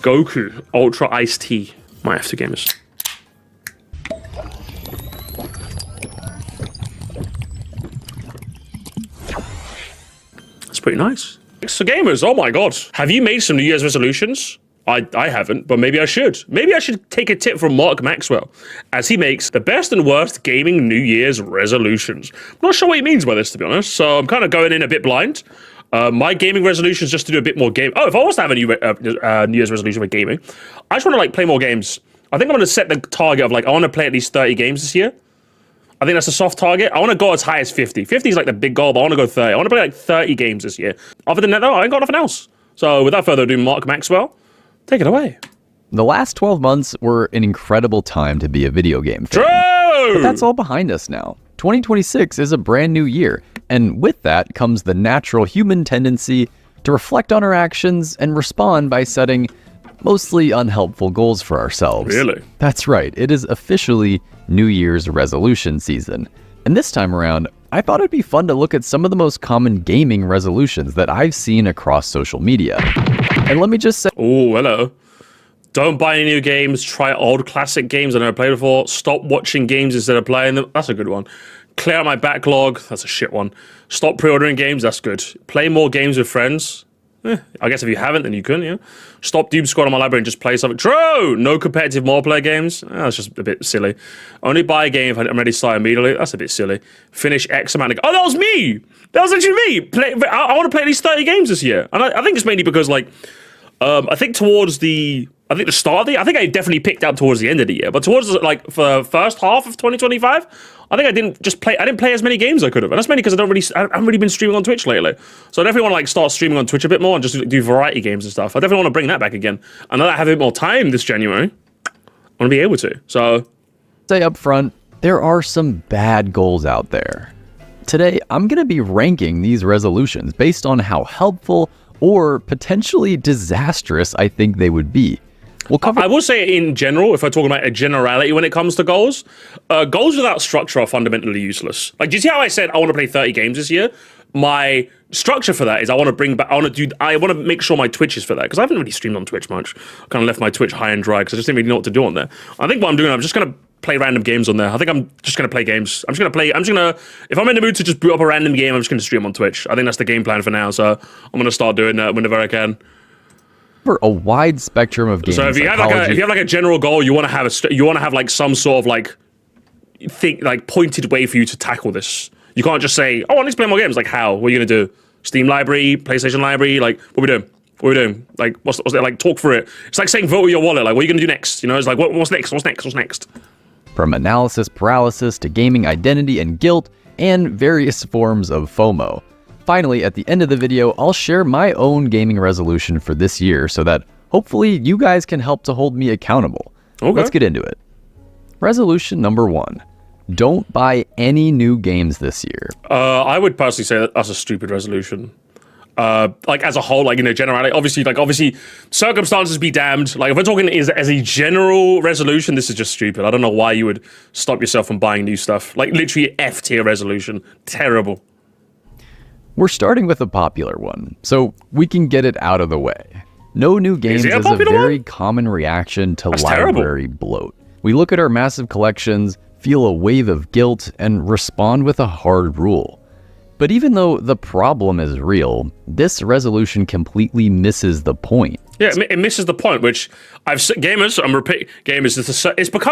Goku Ultra Iced Tea. Might have to gamers. That's pretty nice. So gamers, oh my god. Have you made some New Year's resolutions? I haven't, but maybe I should. Maybe I should take a tip from Mark Maxwell, as he makes the best and worst gaming New Year's resolutions. I'm not sure what he means by this, to be honest, so I'm kind of going in a bit blind. My gaming resolution is just to do a bit more game. Oh, if I was to have a New Year's resolution for gaming, I just want to like play more games. I think I'm going to set the target of like, I want to play at least 30 games this year. I think that's a soft target. I want to go as high as 50. 50 is like the big goal, but I want to go 30. I want to play like 30 games this year. Other than that, though, I ain't got nothing else. So without further ado, Mark Maxwell, take it away. The last 12 months were an incredible time to be a video game fan. True! But that's all behind us now. 2026 is a brand new year, and with that comes the natural human tendency to reflect on our actions and respond by setting mostly unhelpful goals for ourselves. Really? That's right, it is officially New Year's resolution season. And this time around, I thought it'd be fun to look at some of the most common gaming resolutions that I've seen across social media. And let me just say— Oh, hello. Don't buy any new games. Try old classic games I never played before. Stop watching games instead of playing them. That's a good one. Clear out my backlog. That's a shit one. Stop pre-ordering games. That's good. Play more games with friends. I guess if you haven't, then you can, yeah. Stop Doom Squad on my library and just play something. True! No competitive multiplayer games. That's just a bit silly. Only buy a game if I'm ready to start immediately. That's a bit silly. Finish X amount of— Oh, that was me! That was actually me! I want to play at least 30 games this year. And I think it's mainly because, like, I think towards the— I think the start of the— I think I definitely picked up towards the end of the year. But towards, like, for the first half of 2025, I think I didn't play as many games as I could have. And that's mainly because I haven't really been streaming on Twitch lately. So I definitely want to like start streaming on Twitch a bit more and just do variety games and stuff. I definitely want to bring that back again. And now that I have a bit more time this January, I want to be able to. So say up front, there are some bad goals out there. Today, I'm going to be ranking these resolutions based on how helpful or potentially disastrous I think they would be. We'll cover— I will say in general, if we're talking about a generality when it comes to goals, goals without structure are fundamentally useless. Like, do you see how I said I want to play 30 games this year? My structure for that is I want to make sure my Twitch is for that, because I haven't really streamed on Twitch much. I kind of left my Twitch high and dry because I just didn't really know what to do on there. I think what I'm doing, I'm just going to play random games on there. I think I'm just going to play games. If I'm in the mood to just boot up a random game, I'm just going to stream on Twitch. I think that's the game plan for now, so I'm going to start doing that whenever I can. For a wide spectrum of games. So if you have like a general goal, you want to have like some sort of like pointed way for you to tackle this. You can't just say, "Oh, I need to play more games." Like how? What are you gonna do? Steam library, PlayStation library? Like what are we doing? What are we doing? Like what's that? Like talk through it. It's like saying vote with your wallet. Like what are you gonna do next? You know, it's like what's next? What's next? What's next? From analysis paralysis to gaming identity and guilt and various forms of FOMO. Finally, at the end of the video, I'll share my own gaming resolution for this year so that hopefully you guys can help to hold me accountable. Okay. Let's get into it. Resolution number 1. Don't buy any new games this year. I would personally say that's a stupid resolution. Like as a whole, like, you know, generally, obviously circumstances be damned. Like if we're talking as a general resolution, this is just stupid. I don't know why you would stop yourself from buying new stuff. Like literally F tier resolution. Terrible. We're starting with a popular one, so we can get it out of the way. No new games is a very common reaction to library bloat. We look at our massive collections, feel a wave of guilt, and respond with a hard rule. But even though the problem is real, this resolution completely misses the point. Yeah, it misses the point, which gamers,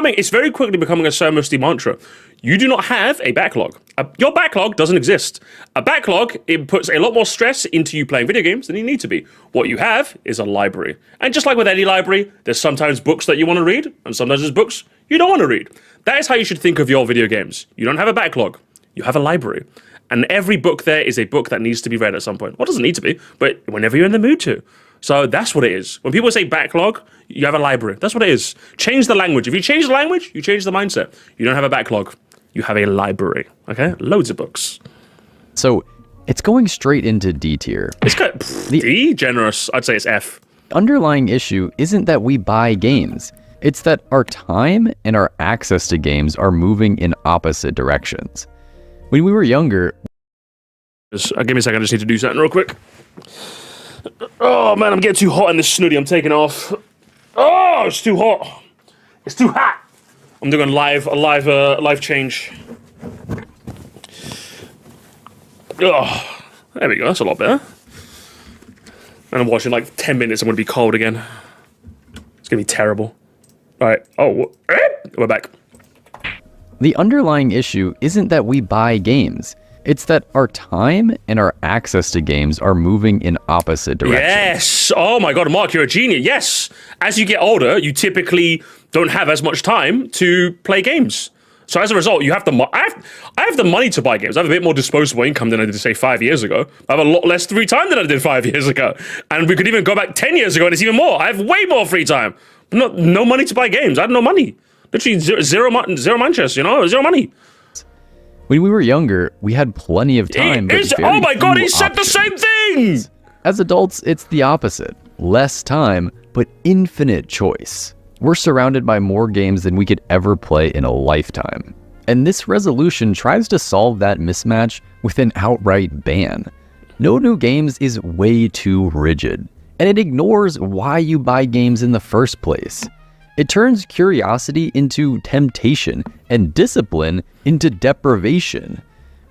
it's very quickly becoming a Sir Moresty mantra. You do not have a backlog. Your backlog doesn't exist. A backlog, it puts a lot more stress into you playing video games than you need to be. What you have is a library. And just like with any library, there's sometimes books that you want to read, and sometimes there's books you don't want to read. That is how you should think of your video games. You don't have a backlog. You have a library. And every book there is a book that needs to be read at some point. Well, it doesn't need to be, but whenever you're in the mood to. So that's what it is. When people say backlog, you have a library. That's what it is. Change the language. If you change the language, you change the mindset. You don't have a backlog. You have a library. Okay? Loads of books. So it's going straight into D tier. It's good. D? Generous. I'd say it's F. Underlying issue isn't that we buy games. It's that our time and our access to games are moving in opposite directions. When we were younger... Give me a second. I just need to do something real quick. Oh, man, I'm getting too hot in this snooty. I'm taking off. Oh, it's too hot. It's too hot. I'm doing a live change. Oh, there we go. That's a lot better. And I'm watching like 10 minutes. I'm going to be cold again. It's going to be terrible. All right. Oh, we're back. The underlying issue isn't that we buy games. It's that our time and our access to games are moving in opposite directions. Yes. Oh my God, Mark, you're a genius. Yes. As you get older, you typically don't have as much time to play games. So as a result, you have I have the money to buy games. I have a bit more disposable income than I did, say, 5 years ago. I have a lot less free time than I did 5 years ago. And we could even go back 10 years ago and it's even more. I have way more free time. No money to buy games. I have no money. Literally zero Manchester, you know? Zero money. When we were younger, we had plenty of time. Oh my God, he said the same thing! As adults, it's the opposite. Less time, but infinite choice. We're surrounded by more games than we could ever play in a lifetime. And this resolution tries to solve that mismatch with an outright ban. No new games is way too rigid, and it ignores why you buy games in the first place. It turns curiosity into temptation and discipline into deprivation.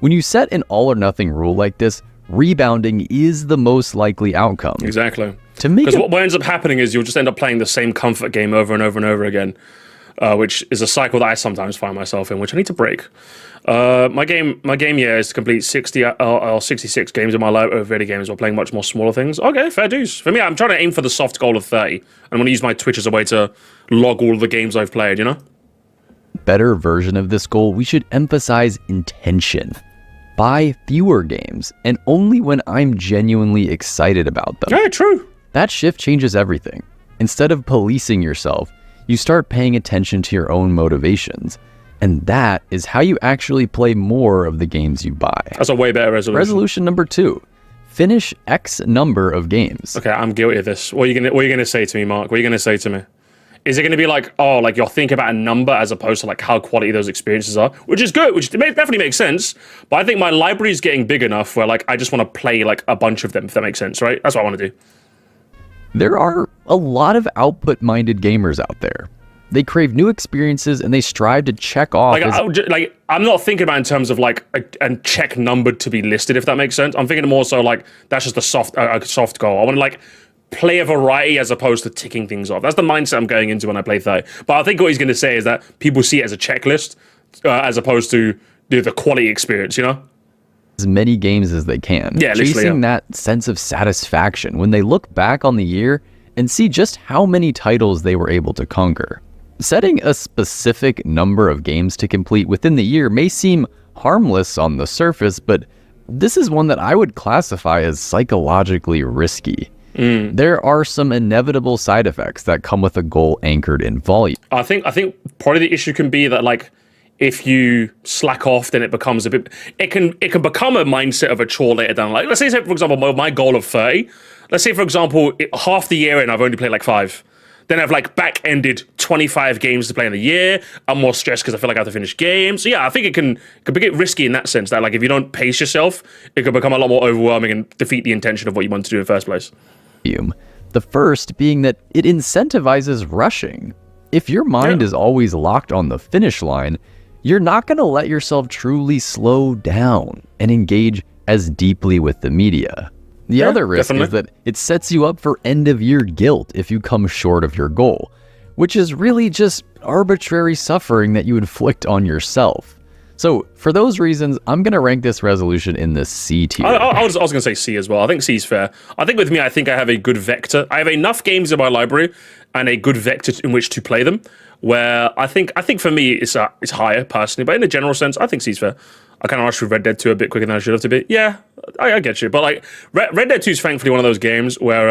When you set an all or nothing rule like this, rebounding is the most likely outcome. Exactly. Because what ends up happening is you'll just end up playing the same comfort game over and over and over again, which is a cycle that I sometimes find myself in, which I need to break. My game is to complete 60 or 66 games in my life over video games while playing much more smaller things. Okay, fair dues. For me, I'm trying to aim for the soft goal of 30. I'm going to use my Twitch as a way to log all of the games I've played, you know? Better version of this goal, we should emphasize intention. Buy fewer games, and only when I'm genuinely excited about them. Yeah, true. That shift changes everything. Instead of policing yourself, you start paying attention to your own motivations. And that is how you actually play more of the games you buy. That's a way better resolution. Resolution number 2. Finish X number of games. Okay, I'm guilty of this. What are you gonna say to me, Mark? What are you gonna say to me? Is it gonna be like, oh, like you're thinking about a number as opposed to like how quality those experiences are? Which is good, which definitely makes sense. But I think my library is getting big enough where like I just want to play like a bunch of them, if that makes sense, right? That's what I want to do. There are a lot of output-minded gamers out there. They crave new experiences and they strive to check off. I'm not thinking about in terms of like a check number to be listed, if that makes sense. I'm thinking more so like that's just a soft goal. I want to like play a variety as opposed to ticking things off. That's the mindset I'm going into when I play 30. But I think what he's going to say is that people see it as a checklist as opposed to the quality experience, you know? As many games as they can. Yeah, chasing that sense of satisfaction when they look back on the year and see just how many titles they were able to conquer. Setting a specific number of games to complete within the year may seem harmless on the surface, but this is one that I would classify as psychologically risky. There are some inevitable side effects that come with a goal anchored in volume. I think probably the issue can be that like if you slack off, then it becomes a bit. It can become a mindset of a chore later down. Like let's say for example, my goal of 30. Let's say for example, half the year and I've only played like 5. Then I've like back-ended 25 games to play in the year. I'm more stressed because I feel like I have to finish games. So yeah, I think it can get risky in that sense. That like if you don't pace yourself, it could become a lot more overwhelming and defeat the intention of what you want to do in the first place. The first being that it incentivizes rushing. If your mind is always locked on the finish line, you're not going to let yourself truly slow down and engage as deeply with the media. The other risk is that it sets you up for end-of-year guilt if you come short of your goal, which is really just arbitrary suffering that you inflict on yourself. So for those reasons, I'm going to rank this resolution in the C tier. I was going to say C as well. I think C is fair. I think with me, I think I have a good vector. I have enough games in my library and a good vector in which to play them, where I think for me, it's higher personally, but in a general sense, I think C's fair. I kind of rushed through Red Dead 2 a bit quicker than I should have to be. Yeah, I get you. But like Red Dead 2 is thankfully one of those games where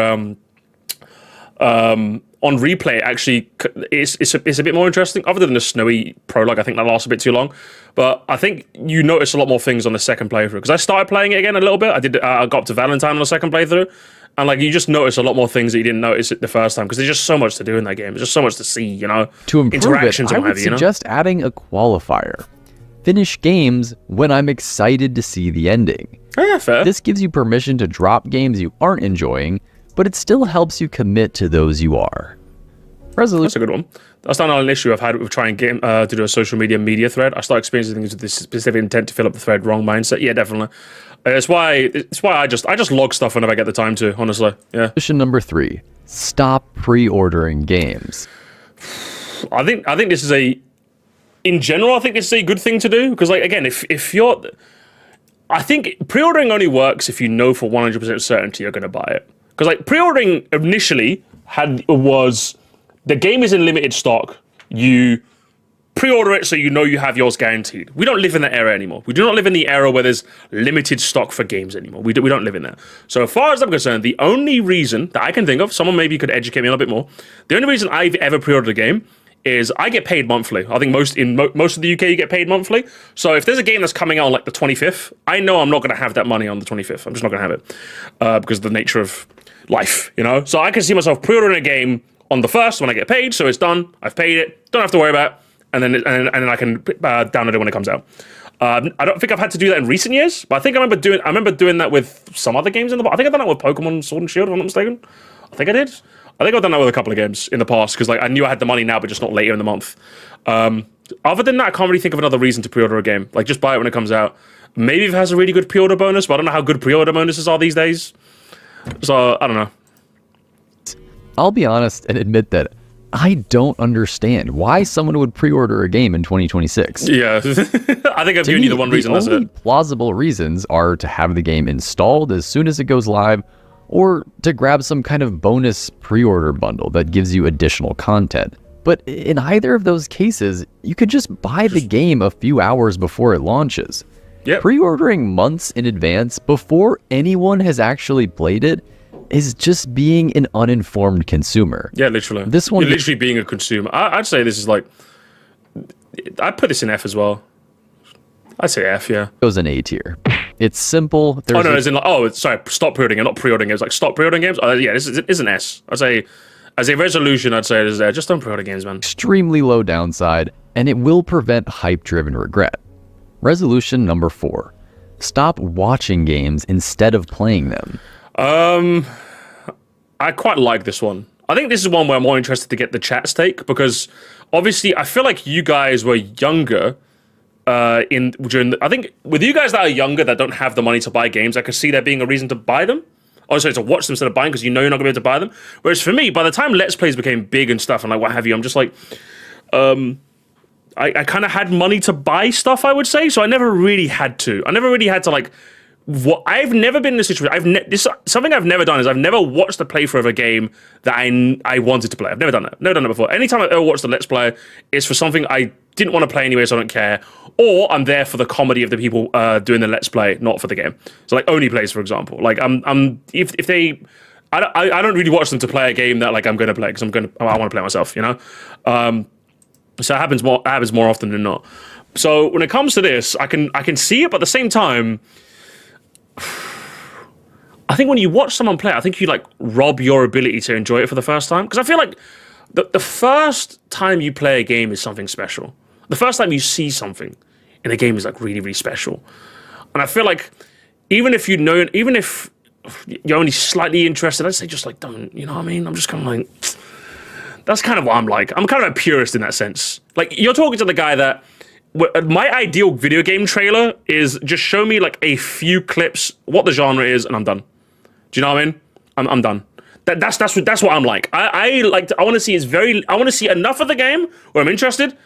on replay actually it's a bit more interesting. Other than the snowy prologue, I think that lasts a bit too long. But I think you notice a lot more things on the second playthrough. Because I started playing it again a little bit. I got up to Valentine on the second playthrough. And like you just notice a lot more things that you didn't notice the first time. Because there's just so much to do in that game. There's just so much to see, you know? To improve it, I would suggest adding a qualifier. Finish games when I'm excited to see the ending. Yeah, fair. This gives you permission to drop games you aren't enjoying, but it still helps you commit to those you are. That's a good one. That's not an issue I've had with trying to do a social media thread. I start experiencing things with this specific intent to fill up the thread, wrong mindset. Yeah, definitely. It's why I just log stuff whenever I get the time to, honestly. Yeah. Mission number 3. Stop pre-ordering games. I think this is in general, I think this is a good thing to do, because, like, again, if you're, I think pre-ordering only works if you know for 100% certainty you're going to buy it. Because, like, pre-ordering initially was the game is in limited stock. You pre-order it so you know you have yours guaranteed. We don't live in that era anymore. We do not live in the era where there's limited stock for games anymore. We don't live in that. So as far as I'm concerned, the only reason that I can think of, someone maybe could educate me a little bit more, the only reason I've ever pre-ordered a game is I get paid monthly. I think most of the UK you get paid monthly. So if there's a game that's coming out on like the 25th, I know I'm not going to have that money on the 25th. I'm just not going to have it because of the nature of life, you know? So I can see myself pre-ordering a game on the 1st when I get paid, so it's done. I've paid it. Don't have to worry about it. And then I can download it when it comes out. I don't think I've had to do that in recent years, but I think I remember doing that with some other games in the past. I think I've done that with Pokemon Sword and Shield, if I'm not mistaken. I think I did. I think I've done that with a couple of games in the past, because, like, I knew I had the money now, but just not later in the month. Other than that, I can't really think of another reason to pre-order a game. Like, just buy it when it comes out. Maybe if it has a really good pre-order bonus, but I don't know how good pre-order bonuses are these days. So, I don't know. I'll be honest and admit that I don't understand why someone would pre-order a game in 2026. Yeah, I think I've given you the one reason, that's it. The only plausible reasons are to have the game installed as soon as it goes live, or to grab some kind of bonus pre-order bundle that gives you additional content. But in either of those cases, you could just buy the game a few hours before it launches. Yep. Pre-ordering months in advance before anyone has actually played it is just being an uninformed consumer. Yeah, literally. You're literally being a consumer. I'd say this is like, I'd put this in F as well. I'd say F, yeah. Goes in A tier. It's simple. Sorry, stop pre-ordering and not pre-ordering games. Like, stop pre-ordering games? Yeah, this is an S. I'd say, as a resolution, I'd say it is there. Just don't pre-order games, man. Extremely low downside, and it will prevent hype-driven regret. Resolution number 4. Stop watching games instead of playing them. I quite like this one. I think this is one where I'm more interested to get the chat's take, because obviously I feel like you guys were younger I think with you guys that are younger that don't have the money to buy games, I could see there being a reason to buy them. Also, to watch them instead of buying, because you know you're not going to be able to buy them. Whereas for me, by the time Let's Plays became big and stuff and like what have you, I'm just like, I kind of had money to buy stuff, I would say. So I never really had to. I never really had to like. I've never been in a situation. Something I've never done is I've never watched a playthrough of a game that I wanted to play. I've never done that. Never done it before. Anytime I've ever watched a Let's Play, it's for something I didn't want to play anyway, so I don't care. Or I'm there for the comedy of the people doing the Let's Play, not for the game. So like Only Plays, for example. Like if they, I don't really watch them to play a game that like I'm going to play because I want to play myself, you know. So it happens more often than not. So when it comes to this, I can see it, but at the same time, I think when you watch someone play, I think you like rob your ability to enjoy it for the first time. Because I feel like the first time you play a game is something special. The first time you see something in a game is like really, really special. And I feel like even if you're only slightly interested, I'd say just like don't, you know what I mean? I'm just kind of like, that's kind of what I'm like. I'm kind of a purist in that sense. Like you're talking to the guy that, my ideal video game trailer is just show me like a few clips, what the genre is, and I'm done. Do you know what I mean? I'm done. That's what I'm like. I want to see enough of the game where I'm interested,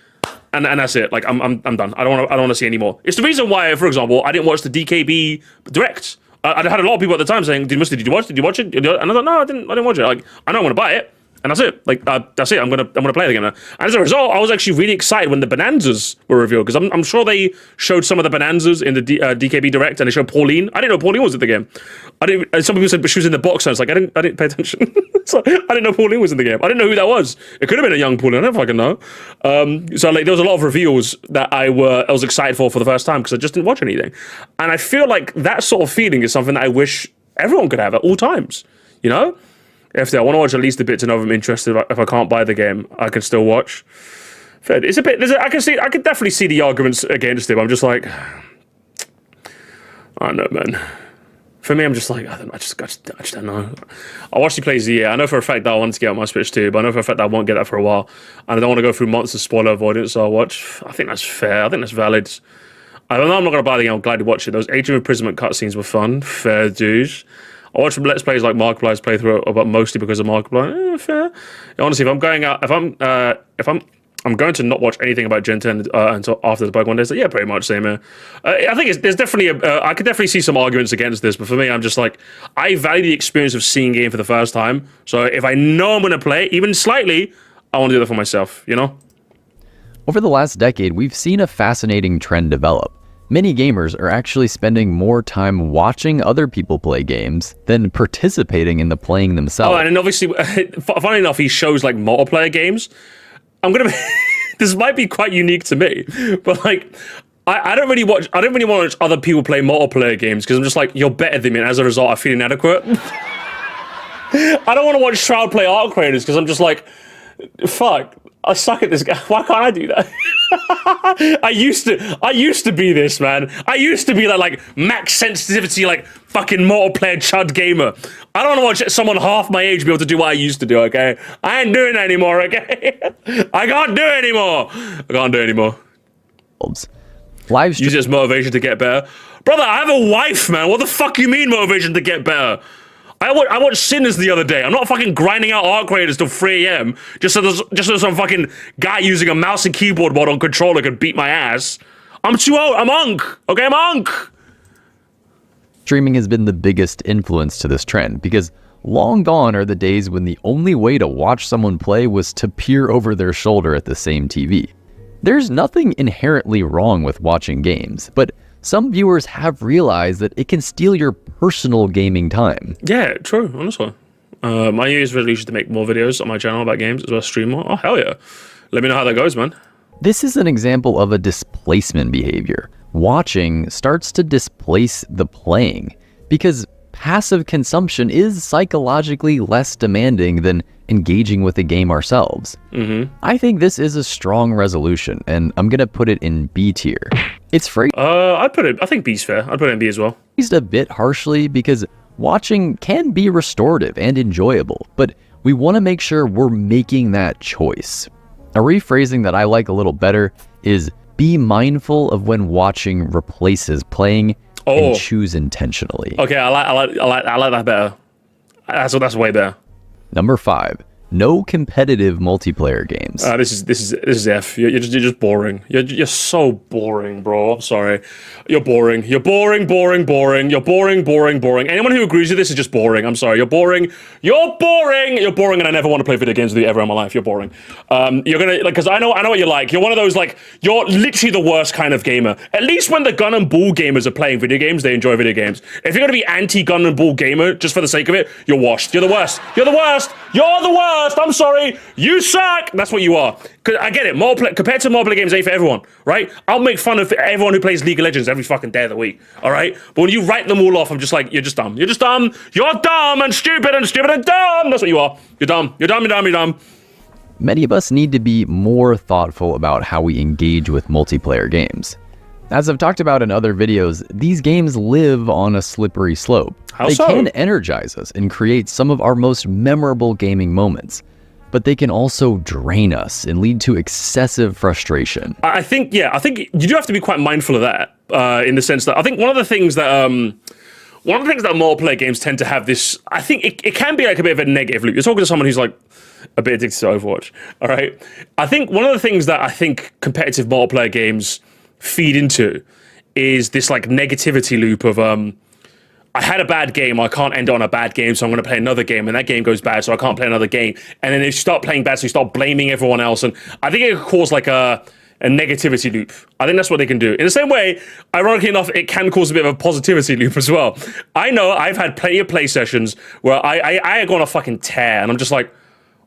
and that's it. Like I'm done. I don't want to see any more. It's the reason why, for example, I didn't watch the DKB Direct. I had a lot of people at the time saying, "Did you watch it?" And I thought, no, I didn't watch it. Like I know I'm gonna buy it. And that's it. Like that's it. I'm gonna play the game now. And as a result, I was actually really excited when the Bonanzas were revealed, because I'm sure they showed some of the Bonanzas in the DKB Direct, and they showed Pauline. I didn't know Pauline was in the game. Some people said she was in the box. And I was like, I didn't pay attention. So I didn't know Pauline was in the game. I didn't know who that was. It could have been a young Pauline. I don't fucking know. So like there was a lot of reveals that I was excited for the first time because I just didn't watch anything. And I feel like that sort of feeling is something that I wish everyone could have at all times. You know. If I want to watch at least a bit to know if I'm interested. If I can't buy the game, I can still watch. It's a bit. I can definitely see the arguments against it. I'm just like, I don't know, man. For me, I'm just like, I just don't know. I watched he plays the year. I know for a fact that I want to get on my Switch too, but I know for a fact that I won't get that for a while. And I don't want to go through months of spoiler avoidance, so I'll watch. I think that's fair. I think that's valid. I don't know, I'm not going to buy the game. I'm glad to watch it. Those Age of Imprisonment cutscenes were fun. Fair dues. I watch Let's Plays like Markiplier's playthrough, but mostly because of Markiplier. Fair. Honestly, if I'm going out, if I'm going to not watch anything about Gen 10 until after the Pokemon days. So yeah, pretty much same here. I think there's definitely I could definitely see some arguments against this, but for me, I'm just like, I value the experience of seeing a game for the first time. So if I know I'm going to play it, even slightly, I want to do that for myself, you know? Over the last decade, we've seen a fascinating trend develop. Many gamers are actually spending more time watching other people play games than participating in the playing themselves. Oh, and obviously, funny enough, he shows like multiplayer games. I'm gonna be, this might be quite unique to me, but like, I don't really want to watch other people play multiplayer games because I'm just like, you're better than me, and as a result, I feel inadequate. I don't want to watch Shroud play Arc Creators because I'm just like, fuck, I suck at this guy. Why can't I do that? I used to be this, man. I used to be that like max sensitivity, like fucking multiplayer chud gamer. I don't want to watch someone half my age be able to do what I used to do, okay? I ain't doing that anymore, okay? I can't do it anymore. I can't do it anymore. Use it as motivation to get better. Brother, I have a wife, man. What the fuck you mean motivation to get better? I watched Sinners the other day. I'm not fucking grinding out Arc Raiders till 3 a.m. just so some fucking guy using a mouse and keyboard mod on controller could beat my ass. I'm too old. I'm unk. Okay, I'm unk. Streaming has been the biggest influence to this trend because long gone are the days when the only way to watch someone play was to peer over their shoulder at the same TV. There's nothing inherently wrong with watching games, but some viewers have realized that it can steal your personal gaming time. Yeah, true, honestly. My New Year's resolution is to make more videos on my channel about games as well as stream more. Oh, hell yeah. Let me know how that goes, man. This is an example of a displacement behavior. Watching starts to displace the playing because passive consumption is psychologically less demanding than engaging with the game ourselves. I think this is a strong resolution, and I'm gonna put it in B tier. It's phrased I think B's fair. I'd put it in B as well. A bit harshly because watching can be restorative and enjoyable, but we want to make sure we're making that choice. A rephrasing that I like a little better is be mindful of when watching replaces playing and choose intentionally. Okay, I like that better. That's way better. Number 5. No competitive multiplayer games. This is F. You're just boring. You're so boring, bro. I'm sorry. You're boring. You're boring. You're boring. Anyone who agrees with this is just boring. I'm sorry. You're boring. You're boring, and I never want to play video games with you ever in my life. You're boring. You're gonna like because I know what you're like. You're one of those like you're literally the worst kind of gamer. At least when the gun and ball gamers are playing video games, they enjoy video games. If you're gonna be anti-gun and ball gamer just for the sake of it, you're washed. You're the worst. You're the worst. You're the worst. I'm sorry, you suck. That's what you are. Cause I get it. Compared to multiplayer games, ain't for everyone, right? I'll make fun of everyone who plays League of Legends every fucking day of the week, all right? But when you write them all off, I'm just like, you're just dumb. You're just dumb. You're dumb and stupid and stupid and dumb. That's what you are. You're dumb. You're dumb. You're dumb. You're dumb. Many of us need to be more thoughtful about how we engage with multiplayer games. As I've talked about in other videos, these games live on a slippery slope. They can energize us and create some of our most memorable gaming moments, but they can also drain us and lead to excessive frustration. I think you do have to be quite mindful of that, in the sense that I think one of the things that multiplayer games tend to have this, I think it can be like a bit of a negative loop. You're talking to someone who's like a bit addicted to Overwatch, all right? I think one of the things that I think competitive multiplayer games feed into is this like negativity loop of I had a bad game, I can't end on a bad game, so I'm going to play another game, and that game goes bad, so I can't play another game. And then if you start playing bad, so you start blaming everyone else, and I think it could cause like a negativity loop. I think that's what they can do. In the same way, ironically enough, it can cause a bit of a positivity loop as well. I know I've had plenty of play sessions where I go on a fucking tear, and I'm just like,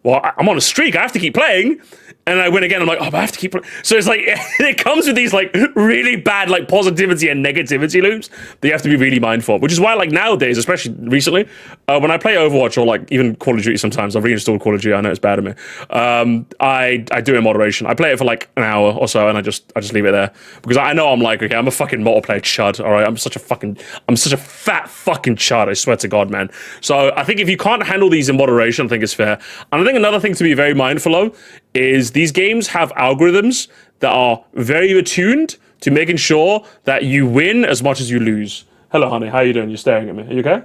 well, I'm on a streak. I have to keep playing. And I win again. I'm like, oh, but I have to keep playing. So it's like, it comes with these like really bad like positivity and negativity loops that you have to be really mindful of, which is why like nowadays, especially recently, when I play Overwatch or like even Call of Duty sometimes, I've reinstalled Call of Duty. I know it's bad of me. I do it in moderation. I play it for like an hour or so and I just leave it there because I know I'm like, okay, I'm a fucking multiplayer chud. All right. I'm such a fat fucking chud. I swear to God, man. So I think if you can't handle these in moderation, I think it's fair. And I think another thing to be very mindful of is these games have algorithms that are very attuned to making sure that you win as much as you lose. Hello, honey. How are you doing? You're staring at me. Are you okay?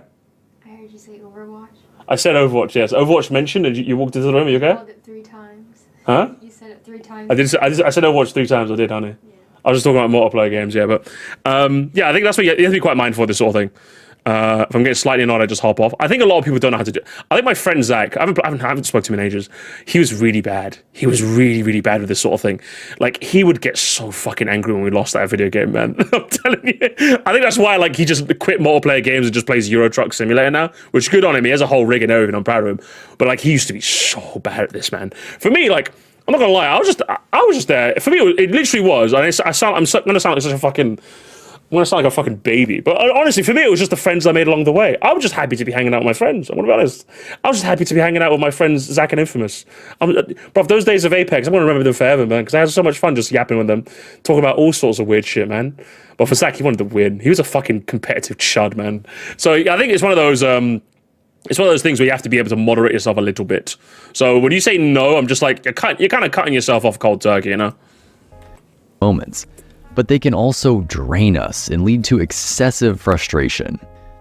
I heard you say Overwatch. I said Overwatch, yes. Overwatch mentioned and you walked into the room. Are you okay? You called it 3 times. Huh? You said it 3 times. I said Overwatch 3 times. I did, honey. Yeah. I was just talking about multiplayer games, yeah. But yeah, I think that's what you have to be quite mindful of this sort of thing. If I'm getting slightly annoyed, I just hop off. I think a lot of people don't know how to do it. I think my friend Zach, I haven't spoken to him in ages. He was really bad. He was really, really bad with this sort of thing. Like, he would get so fucking angry when we lost that video game, man. I'm telling you. I think that's why, like, he just quit multiplayer games and just plays Euro Truck Simulator now, which is good on him. He has a whole rig and everything. I'm proud of him. But, like, he used to be so bad at this, man. For me, like, I'm not gonna lie, I was just there. For me, it literally was. And I'm gonna sound like such a fucking... I'm gonna sound like a fucking baby, but honestly, for me, it was just the friends I made along the way. I was just happy to be hanging out with my friends. I'm gonna be honest. I was just happy to be hanging out with my friends, Zach and Infamous. Bro, those days of Apex, I'm gonna remember them forever, man, because I had so much fun just yapping with them, talking about all sorts of weird shit, man. But for Zach, he wanted to win. He was a fucking competitive chud, man. So I think it's one of those. It's one of those things where you have to be able to moderate yourself a little bit. So when you say no, I'm just like you're kind of cutting yourself off cold turkey, you know. Moments. But they can also drain us and lead to excessive frustration.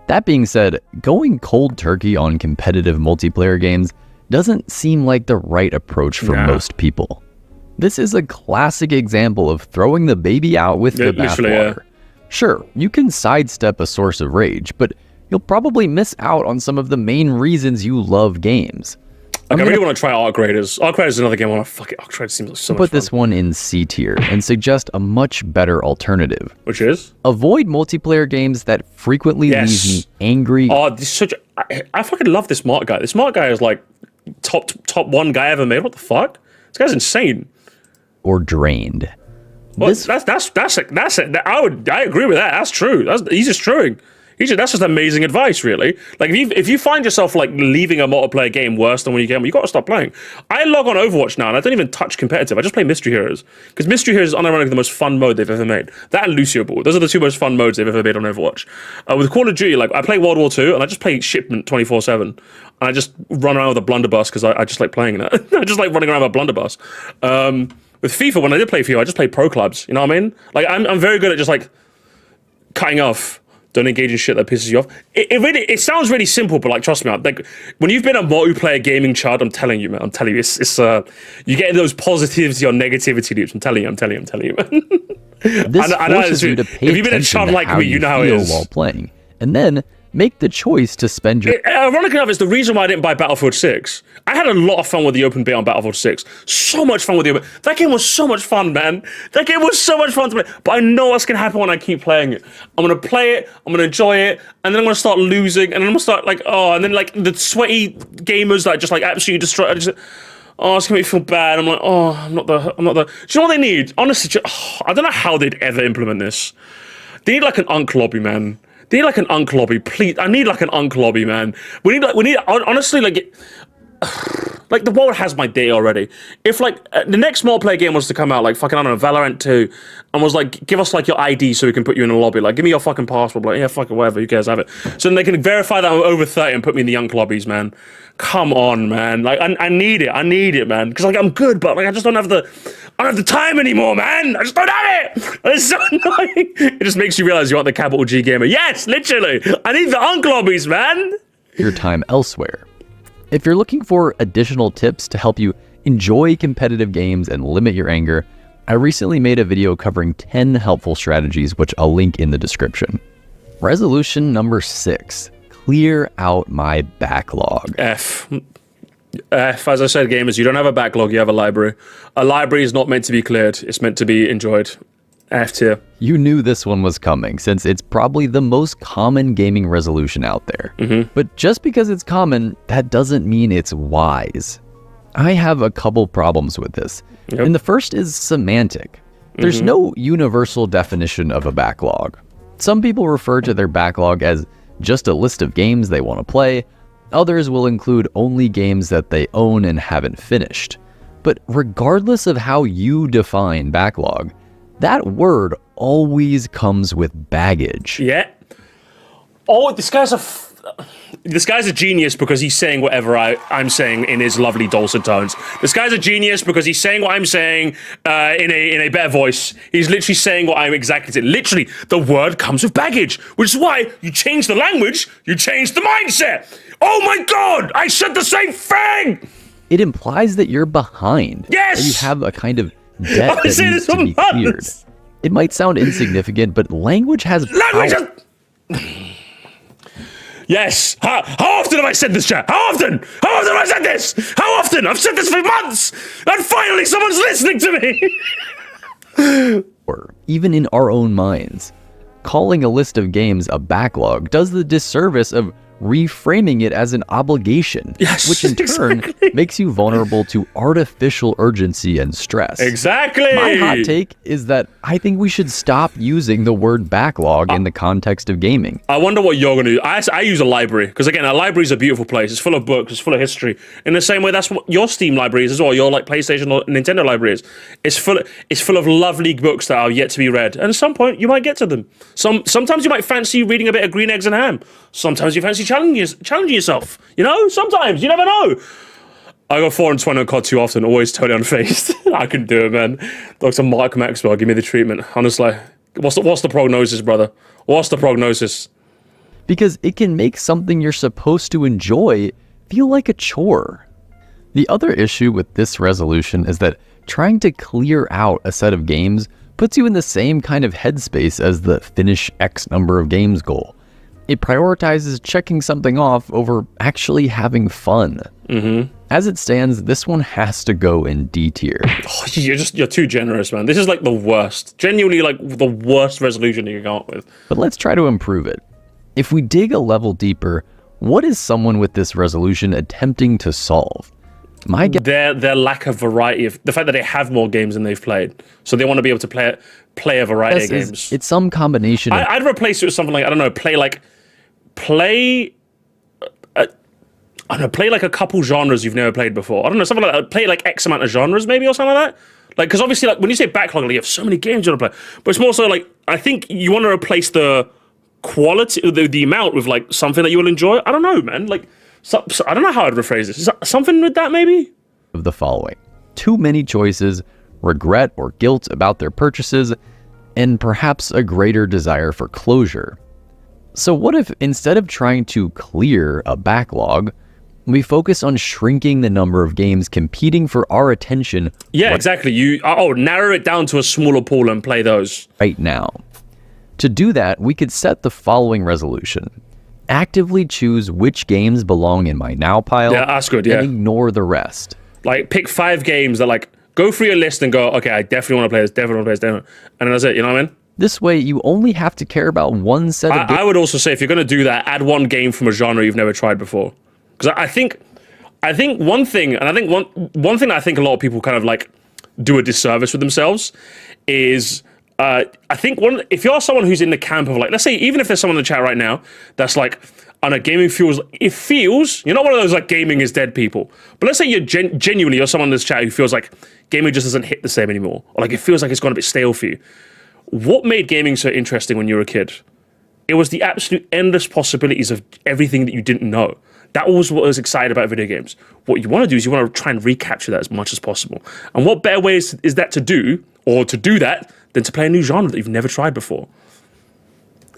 That being said, going cold turkey on competitive multiplayer games doesn't seem like the right approach for most people. This is a classic example of throwing the baby out with the bathwater. Yeah. Sure, you can sidestep a source of rage, but you'll probably miss out on some of the main reasons you love games. Like, I really want to try Arc Raiders. Arc Raiders is another game I want to fuck it. Arc Raiders seems like so much fun. Put this one in C tier and suggest a much better alternative. Which is? Avoid multiplayer games that frequently leave me angry. Oh, this is such I fucking love this Smart Guy. This Smart Guy is like top 1 guy ever made. What the fuck? This guy's insane. Or drained. Well, that's it. I agree with that. That's true. He's just truing. That's just amazing advice, really. Like, if you find yourself, like, leaving a multiplayer game worse than when you came, you got to stop playing. I log on Overwatch now, and I don't even touch competitive. I just play Mystery Heroes. Because Mystery Heroes is unironically the most fun mode they've ever made. That and Lucio Ball. Those are the 2 most fun modes they've ever made on Overwatch. With Call of Duty, like, I play World War II, and I just play Shipment 24/7. And I just run around with a blunderbuss, because I just like playing that. I just like running around with a blunderbuss. With FIFA, when I did play FIFA, I just played pro clubs. You know what I mean? Like, I'm very good at just, like, cutting off. Don't engage in shit that pisses you off. It sounds really simple, but like, trust me, like, when you've been a multiplayer gaming chud, I'm telling you, man. I'm telling you, it's you get those positivity or negativity loops. I'm telling you, man. This forces you to pay if you've been a attention chud to like how me, you you know how it feel is. While playing, and then make the choice to spend your... Ironically enough, it's the reason why I didn't buy Battlefield 6. I had a lot of fun with the open beta on Battlefield 6. So much fun with the open... That game was so much fun, man. That game was so much fun to play. But I know what's going to happen when I keep playing it. I'm going to play it, I'm going to enjoy it, and then I'm going to start losing, and then I'm going to start, like, and then, like, the sweaty gamers that just, like, absolutely destroy... it's going to make me feel bad. I'm like, I'm not the... Do you know what they need? Honestly, I don't know how they'd ever implement this. They need, like, an Unc lobby, man. They need like an Unc lobby, please. I need like an Unc lobby, man. We need honestly, like the world has my day already. If like the next multiplayer game was to come out, like fucking, I don't know, Valorant 2, and was like, give us like your ID so we can put you in a lobby. Like, give me your fucking passport. Like, yeah, fucking whatever, who cares, have it. So then they can verify that I'm over 30 and put me in the Unc lobbies, man. Come on, man. Like, I need it, man. Because like, I'm good, but like, I don't have the time anymore, man. I just don't have it. It's so annoying. It just makes you realize you aren't the capital G gamer. Yes, literally. I need the Unc lobbies, man. Your time elsewhere. If you're looking for additional tips to help you enjoy competitive games and limit your anger, I recently made a video covering 10 helpful strategies, which I'll link in the description. Resolution number 6. Clear out my backlog. F, as I said, gamers, you don't have a backlog, you have a library. A library is not meant to be cleared, it's meant to be enjoyed. F tier. You knew this one was coming, since it's probably the most common gaming resolution out there. But just because it's common, that doesn't mean it's wise. I have a couple problems with this. Yep. And the first is semantic. There's no universal definition of a backlog. Some people refer to their backlog as just a list of games they want to play. Others will include only games that they own and haven't finished. But regardless of how you define backlog, that word always comes with baggage. Yeah. Oh, this guy's a genius because he's saying whatever I'm saying in his lovely dulcet tones. This guy's a genius because he's saying what I'm saying in a better voice. He's literally saying what I'm exactly saying. Literally, the word comes with baggage, which is why you change the language, you change the mindset. Oh my God, I said the same thing. It implies that you're behind. Yes! That you have a kind of debt that needs to be cleared. It might sound insignificant, but language has power. Yes. How often have I said this, chat? How often? How often have I said this? How often? I've said this for months, and finally someone's listening to me. Or even in our own minds, calling a list of games a backlog does the disservice of reframing it as an obligation, yes, which in turn makes you vulnerable to artificial urgency and stress. Exactly. My hot take is that I think we should stop using the word backlog in the context of gaming. I wonder what you're going to do. I use a library, because again, a library is a beautiful place. It's full of books, it's full of history. In the same way, that's what your Steam library is as well. Your like PlayStation or Nintendo library is. It's full of lovely books that are yet to be read. And at some point, you might get to them. Sometimes you might fancy reading a bit of Green Eggs and Ham. Sometimes you fancy challenging yourself. You know, sometimes you never know. I got 4 and 20 on COD too often, always totally unfazed. I couldn't do it, man. Dr. Mark Maxwell, give me the treatment. Honestly, what's the prognosis, brother? What's the prognosis? Because it can make something you're supposed to enjoy feel like a chore. The other issue with this resolution is that trying to clear out a set of games puts you in the same kind of headspace as the finish X number of games goal. It prioritizes checking something off over actually having fun. As it stands, this one has to go in D tier. Oh, you're too generous, man. This is like the worst. Genuinely like the worst resolution you can come up with. But let's try to improve it. If we dig a level deeper, what is someone with this resolution attempting to solve? My guess, their lack of variety, of the fact that they have more games than they've played, so they want to be able to play a variety of games. It's some combination. I'd replace it with something like, I don't know, play like a couple genres you've never played before. I don't know, something like that. Play like X amount of genres maybe or something like that. Like, because obviously, like when you say backlog, like, you have so many games you want to play, but it's more so like I think you want to replace the quality, the amount with like something that you will enjoy. I don't know, man. Like. So I don't know how I'd rephrase this. Is that something with that, maybe? Of the following. Too many choices, regret or guilt about their purchases, and perhaps a greater desire for closure. So what if instead of trying to clear a backlog, we focus on shrinking the number of games competing for our attention? Yeah, exactly. Narrow it down to a smaller pool and play those. Right now. To do that, we could set the following resolution. Actively choose which games belong in my now pile. Yeah, that's good, yeah. And ignore the rest. Like, pick 5 games that, like, go through your list and go, okay, I definitely want to play this, definitely want to play this, and then that's it, you know what I mean? This way, you only have to care about one set of games. I would also say, if you're going to do that, add one game from a genre you've never tried before. Because I think one thing, and I think one thing that I think a lot of people kind of, like, do a disservice with themselves is... I think if you're someone who's in the camp of like, let's say, even if there's someone in the chat right now that's like, I know gaming feels, you're not one of those like gaming is dead people, but let's say you're genuinely, you're someone in this chat who feels like gaming just doesn't hit the same anymore, or like it feels like it's gone a bit stale for you. What made gaming so interesting when you were a kid? It was the absolute endless possibilities of everything that you didn't know. That was what was exciting about video games. What you want to do is you want to try and recapture that as much as possible. And what better way is that to do that than to play a new genre that you've never tried before?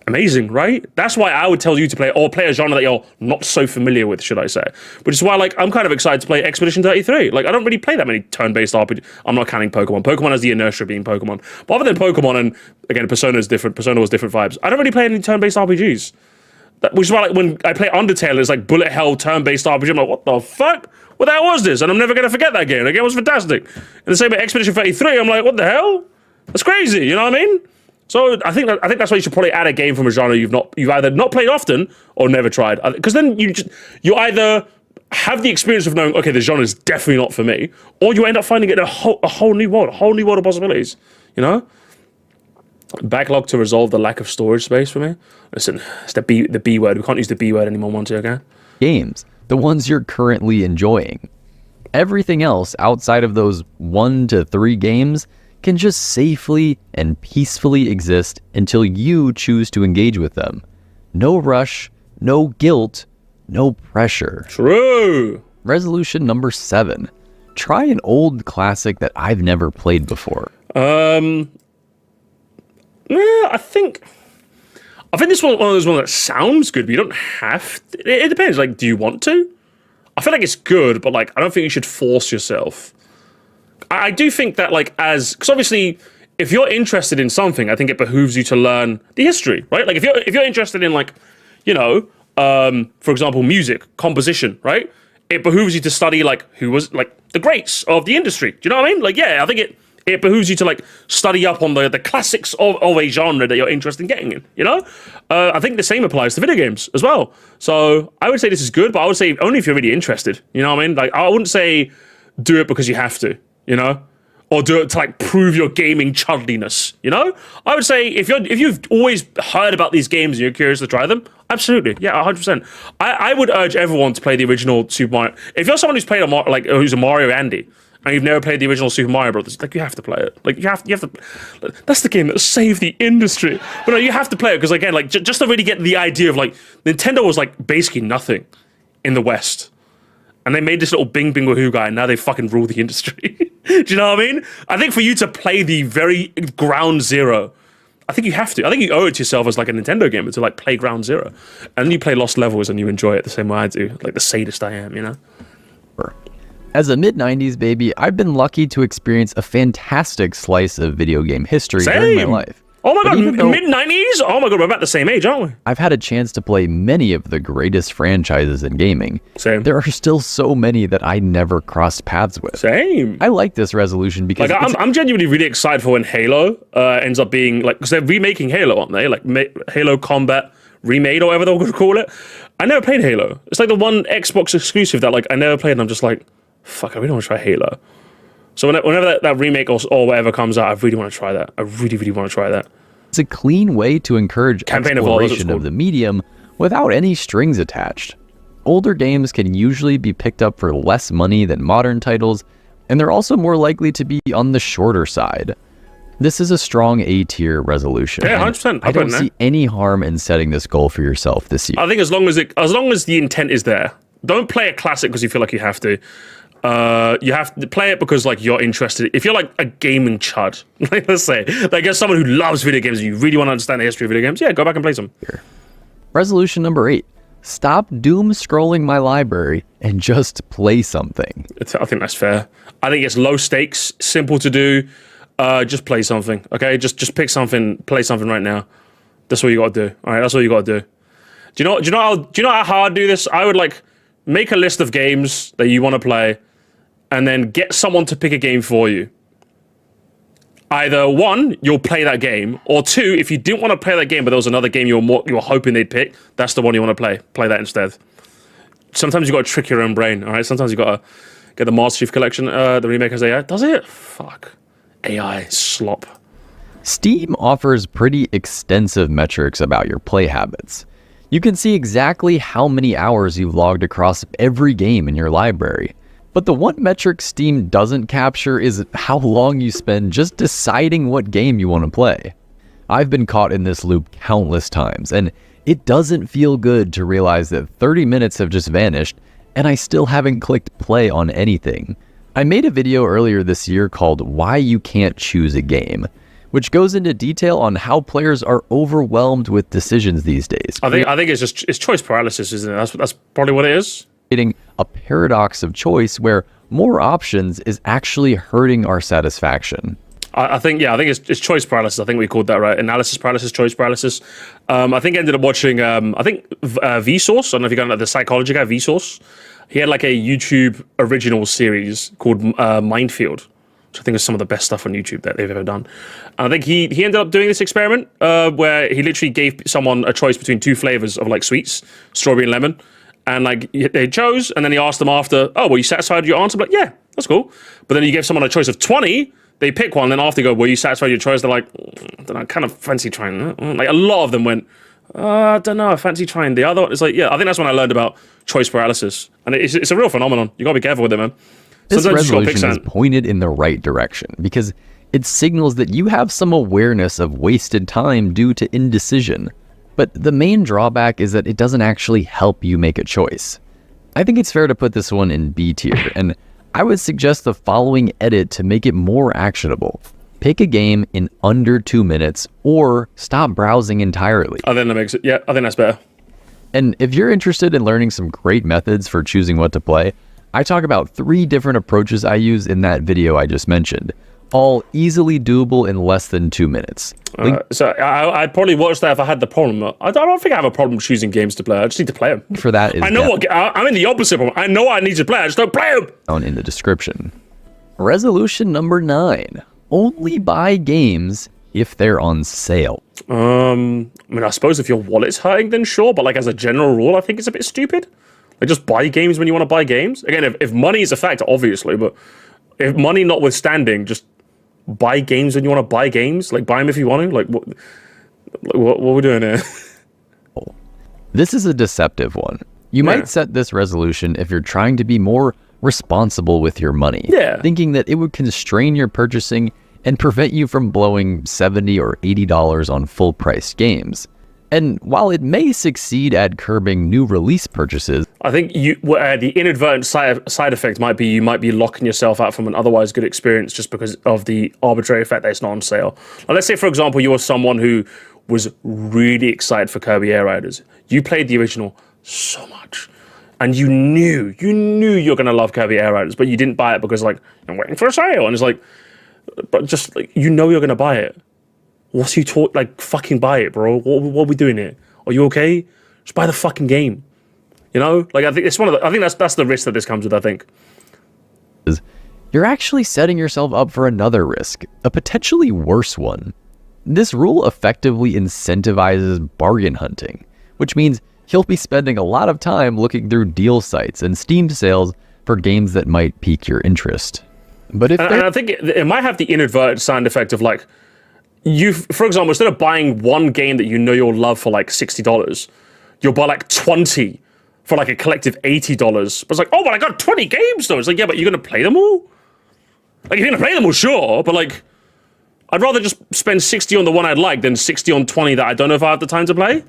Amazing, right? That's why I would tell you to play a genre that you're not so familiar with, should I say. Which is why, like, I'm kind of excited to play Expedition 33. Like, I don't really play that many turn-based RPG. I'm not counting Pokemon. Pokemon has the inertia of being Pokemon. But other than Pokemon, and again, Persona was different vibes, I don't really play any turn-based RPGs. Which is why, like, when I play Undertale, it's like bullet hell turn-based RPG. I'm like, what the fuck? What the hell was this? And I'm never going to forget that game. The game was fantastic. And the same with Expedition 33, I'm like, what the hell? That's crazy, you know what I mean? So I think that's why you should probably add a game from a genre you've either not played often or never tried. Because then you either have the experience of knowing, okay, the genre is definitely not for me, or you end up finding it a whole new world, of possibilities, you know? Backlog to resolve the lack of storage space for me. Listen, it's the B word. We can't use the B word anymore, Monty, okay? Games, the ones you're currently enjoying. Everything else outside of those 1 to 3 games can just safely and peacefully exist until you choose to engage with them. No rush, no guilt, no pressure. True. Resolution number 7. Try an old classic that I've never played before. I think this one of those ones that sounds good, but you don't have to. It depends. Like, do you want to? I feel like it's good, but like, I don't think you should force yourself. I do think that because obviously, if you're interested in something, I think it behooves you to learn the history, right? Like, if you're interested in for example, music, composition, right? It behooves you to study who was the greats of the industry. Do you know what I mean? I think it behooves you to study up on the classics of a genre that you're interested in getting in, you know? I think the same applies to video games as well. So I would say this is good, but I would say only if you're really interested, you know what I mean? I wouldn't say do it because you have to, you know? Or do it to prove your gaming chudliness, you know? I would say if you've always heard about these games and you're curious to try them, absolutely, yeah, 100%. I would urge everyone to play the original Super Mario. If you're someone who's played who's a Mario Andy, and you've never played the original Super Mario Brothers, you have to play it. You have to. That's the game that saved the industry. But no, you have to play it because again, just to really get the idea of Nintendo was basically nothing in the West, and they made this little Bing Bing Wahoo guy, and now they fucking rule the industry. Do you know what I mean? I think for you to play the very ground zero, I think you have to. I think you owe it to yourself as a Nintendo gamer to play ground zero, and then you play Lost Levels and you enjoy it the same way I do, the sadist I am, you know. As a mid-90s baby, I've been lucky to experience a fantastic slice of video game history during my life. Oh my god, mid-90s? Oh my god, we're about the same age, aren't we? I've had a chance to play many of the greatest franchises in gaming. Same. There are still so many that I never crossed paths with. Same. I like this resolution because I'm genuinely really excited for when Halo ends up being because they're remaking Halo, aren't they? Halo Combat Remade or whatever they're going to call it. I never played Halo. It's the one Xbox exclusive that I never played, and I'm just fuck, I really want to try Halo. So whenever that remake or whatever comes out, I really want to try that. I really, really want to try that. It's a clean way to encourage exploration of the medium without any strings attached. Older games can usually be picked up for less money than modern titles, and they're also more likely to be on the shorter side. This is a strong A-tier resolution. Yeah, 100%. I don't see any harm in setting this goal for yourself this year. I think as long as the intent is there, don't play a classic because you feel like you have to. You have to play it because you're interested. If you're a gaming chud, let's say, as someone who loves video games and you really want to understand the history of video games, yeah, go back and play some. Resolution number 8. Stop doom scrolling my library and just play something. I think that's fair. I think it's low stakes, simple to do. Just play something, okay? Just pick something, play something right now. That's what you got to do. All right, that's what you got to do. Do you know how hard I do this? I would make a list of games that you want to play, and then get someone to pick a game for you. Either 1, you'll play that game, or 2, if you didn't want to play that game, but there was another game you were hoping they'd pick, that's the one you want to play. Play that instead. Sometimes you got to trick your own brain, all right? Sometimes you got to get the Master Chief Collection, the remake has AI. Does it? Fuck. AI slop. Steam offers pretty extensive metrics about your play habits. You can see exactly how many hours you've logged across every game in your library. But the one metric Steam doesn't capture is how long you spend just deciding what game you want to play. I've been caught in this loop countless times, and it doesn't feel good to realize that 30 minutes have just vanished, and I still haven't clicked play on anything. I made a video earlier this year called Why You Can't Choose a Game, which goes into detail on how players are overwhelmed with decisions these days. I think it's choice paralysis, isn't it? That's probably what it is. Creating a paradox of choice where more options is actually hurting our satisfaction. I think it's choice paralysis. I think we called that right. Analysis paralysis, choice paralysis. I think I ended up watching Vsauce. I don't know if you got the psychology guy Vsauce. He had a YouTube original series called Mindfield, which I think is some of the best stuff on YouTube that they've ever done. And I think he ended up doing this experiment where he literally gave someone a choice between 2 flavors of sweets, strawberry and lemon, and like they chose, and then he asked them after, oh, were you satisfied with your answer? I'm like, yeah, that's cool. But then you give someone a choice of 20, they pick one, then after they go, were you satisfied with your choice? They're like, I don't know, I kind of fancy trying that. Like a lot of them went, I don't know, I fancy trying the other one. It's like, yeah, I think that's when I learned about choice paralysis. And it's a real phenomenon. You gotta be careful with it, man. This resolution is pointed in the right direction because it signals that you have some awareness of wasted time due to indecision. But the main drawback is that it doesn't actually help you make a choice. I think it's fair to put this one in B tier, and I would suggest the following edit to make it more actionable. Pick a game in under 2 minutes or stop browsing entirely. I think that makes it, yeah, I think that's better. And if you're interested in learning some great methods for choosing what to play, I talk about 3 different approaches I use in that video I just mentioned, all easily doable in less than 2 minutes. So I'd probably watch that if I had the problem. I don't think I have a problem choosing games to play. I just need to play them. For that is I know I'm in the opposite problem. I know I need to play. I just don't play them. Down in the description. Resolution number 9. Only buy games if they're on sale. I mean, I suppose if your wallet's hurting, then sure. But like as a general rule, I think it's a bit stupid. Like just buy games when you want to buy games. Again, if money is a factor, obviously, but if money notwithstanding, just buy games when you want to buy games. Like buy them if you want to. Like what are we doing here? This is a deceptive one. You might set this resolution if you're trying to be more responsible with your money. Yeah. Thinking that it would constrain your purchasing and prevent you from blowing $70 or $80 on full-priced games. And while it may succeed at curbing new release purchases, I think the inadvertent side effect might be you might be locking yourself out from an otherwise good experience just because of the arbitrary fact that it's not on sale. Now, let's say, for example, you were someone who was really excited for Kirby Air Riders. You played the original so much, and you knew you're gonna love Kirby Air Riders, but you didn't buy it because like I'm waiting for a sale, and it's like, but just like you're gonna buy it. What's you talk like? Fucking buy it, bro. What are we doing here? Are you okay? Just buy the fucking game. You know, like I think it's one of the. I think that's the risk that this comes with. I think you're actually setting yourself up for another risk, a potentially worse one. This rule effectively incentivizes bargain hunting, which means you'll be spending a lot of time looking through deal sites and Steam sales for games that might pique your interest. But if and I think it might have the inadvertent sound effect of like. For example, instead of buying one game that you know you'll love for like $60, you'll buy like 20 for like a collective $80. But it's like, oh, but I got 20 games though. It's like, yeah, but you're going to play them all? Like, you're going to play them all, sure, but like, I'd rather just spend 60 on the one I'd like than 60 on 20 that I don't know if I have the time to play.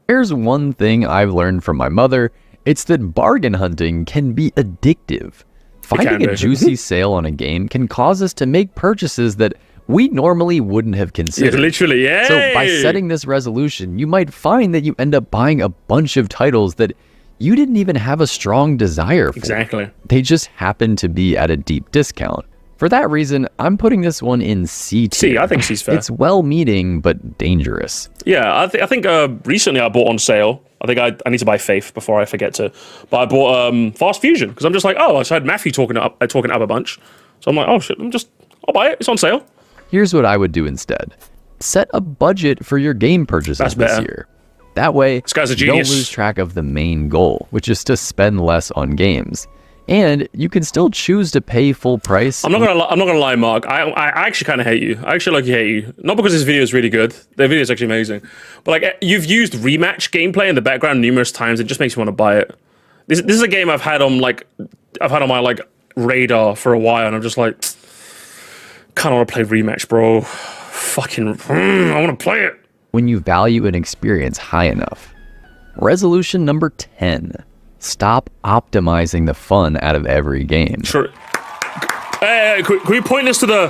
Here's one thing I've learned from my mother. It's that bargain hunting can be addictive. Finding a juicy sale on a game can cause us to make purchases that we normally wouldn't have considered. Yeah, literally, yeah. So by setting this resolution, you might find that you end up buying a bunch of titles that you didn't even have a strong desire for. Exactly. They just happen to be at a deep discount. For that reason, I'm putting this one in C tier. C, I think C's fair. It's well-meaning, but dangerous. Yeah, I think recently I bought on sale. I think I need to buy Faith before I forget to. But I bought Fast Fusion, because I'm just like, oh, I heard Matthew talking up a bunch. So I'm like, oh shit, I'll buy it. It's on sale. Here's what I would do instead. Set a budget for your game purchases this year. That way, this guy's a you genius. don't lose track of the main goal, which is to spend less on games. And you can still choose to pay full price. I'm not gonna lie, Mark. I actually kind of hate you. I actually hate you. Not because this video is really good. The video is actually amazing. But like, you've used rematch gameplay in the background numerous times. It just makes me want to buy it. This is a game I've had on my like radar for a while, and I'm just like, kind of want to play rematch, bro. Fucking, I want to play it. When you value an experience high enough. Resolution number 10. Stop optimizing the fun out of every game. Sure. Hey, can we point this to the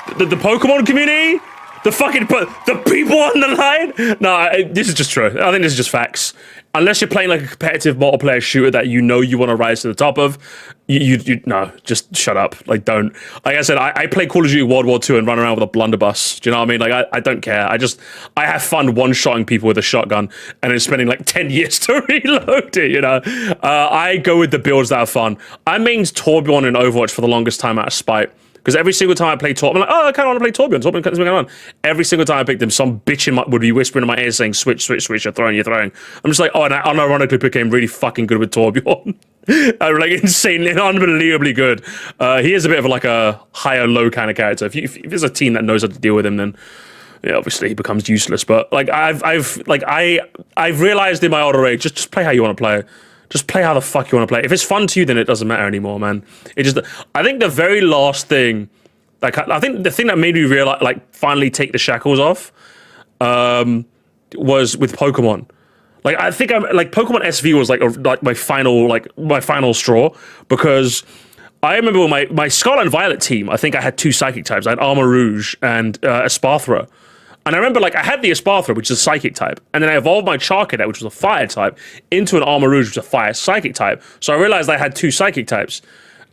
Pokemon community? The people on the line? No, this is just true. I think this is just facts. Unless you're playing like a competitive multiplayer shooter that you know you want to rise to the top of, you no, just shut up. Like, don't. Like I said, I play Call of Duty World War II and run around with a blunderbuss. Do you know what I mean? Like, I don't care. I have fun one-shotting people with a shotgun and then spending like 10 years to reload it, you know? I go with the builds that are fun. I mained Torbjorn in Overwatch for the longest time out of spite, Because every single time I play Torbjorn, I'm like, oh, I kind of want to play Torbjorn. Torbjorn keeps going on. Every single time I picked him, some bitch would be whispering in my ear saying, switch, you're throwing. I'm just like, oh, and I unironically became really fucking good with Torbjorn. Like insanely, unbelievably good. He is a bit of like a high or low kind of character. If there's a team that knows how to deal with him, then yeah, obviously he becomes useless. But like I've realized in my older age, just play how you want to play. Just play how the fuck you want to play. If it's fun to you, then it doesn't matter anymore, man. I think the very last thing, like I think the thing that made me realize, like finally take the shackles off, was with Pokemon. Like I think Pokemon SV was like my final straw, because I remember when my Scarlet and Violet team, I think I had 2 Psychic types. I had Armor Rouge and Espathra. And I remember, like, I had the Espathra, which is a Psychic type, and then I evolved my Charcadet, which was a Fire type, into an Armor Rouge, which was a Fire Psychic type. So I realized I had 2 Psychic types.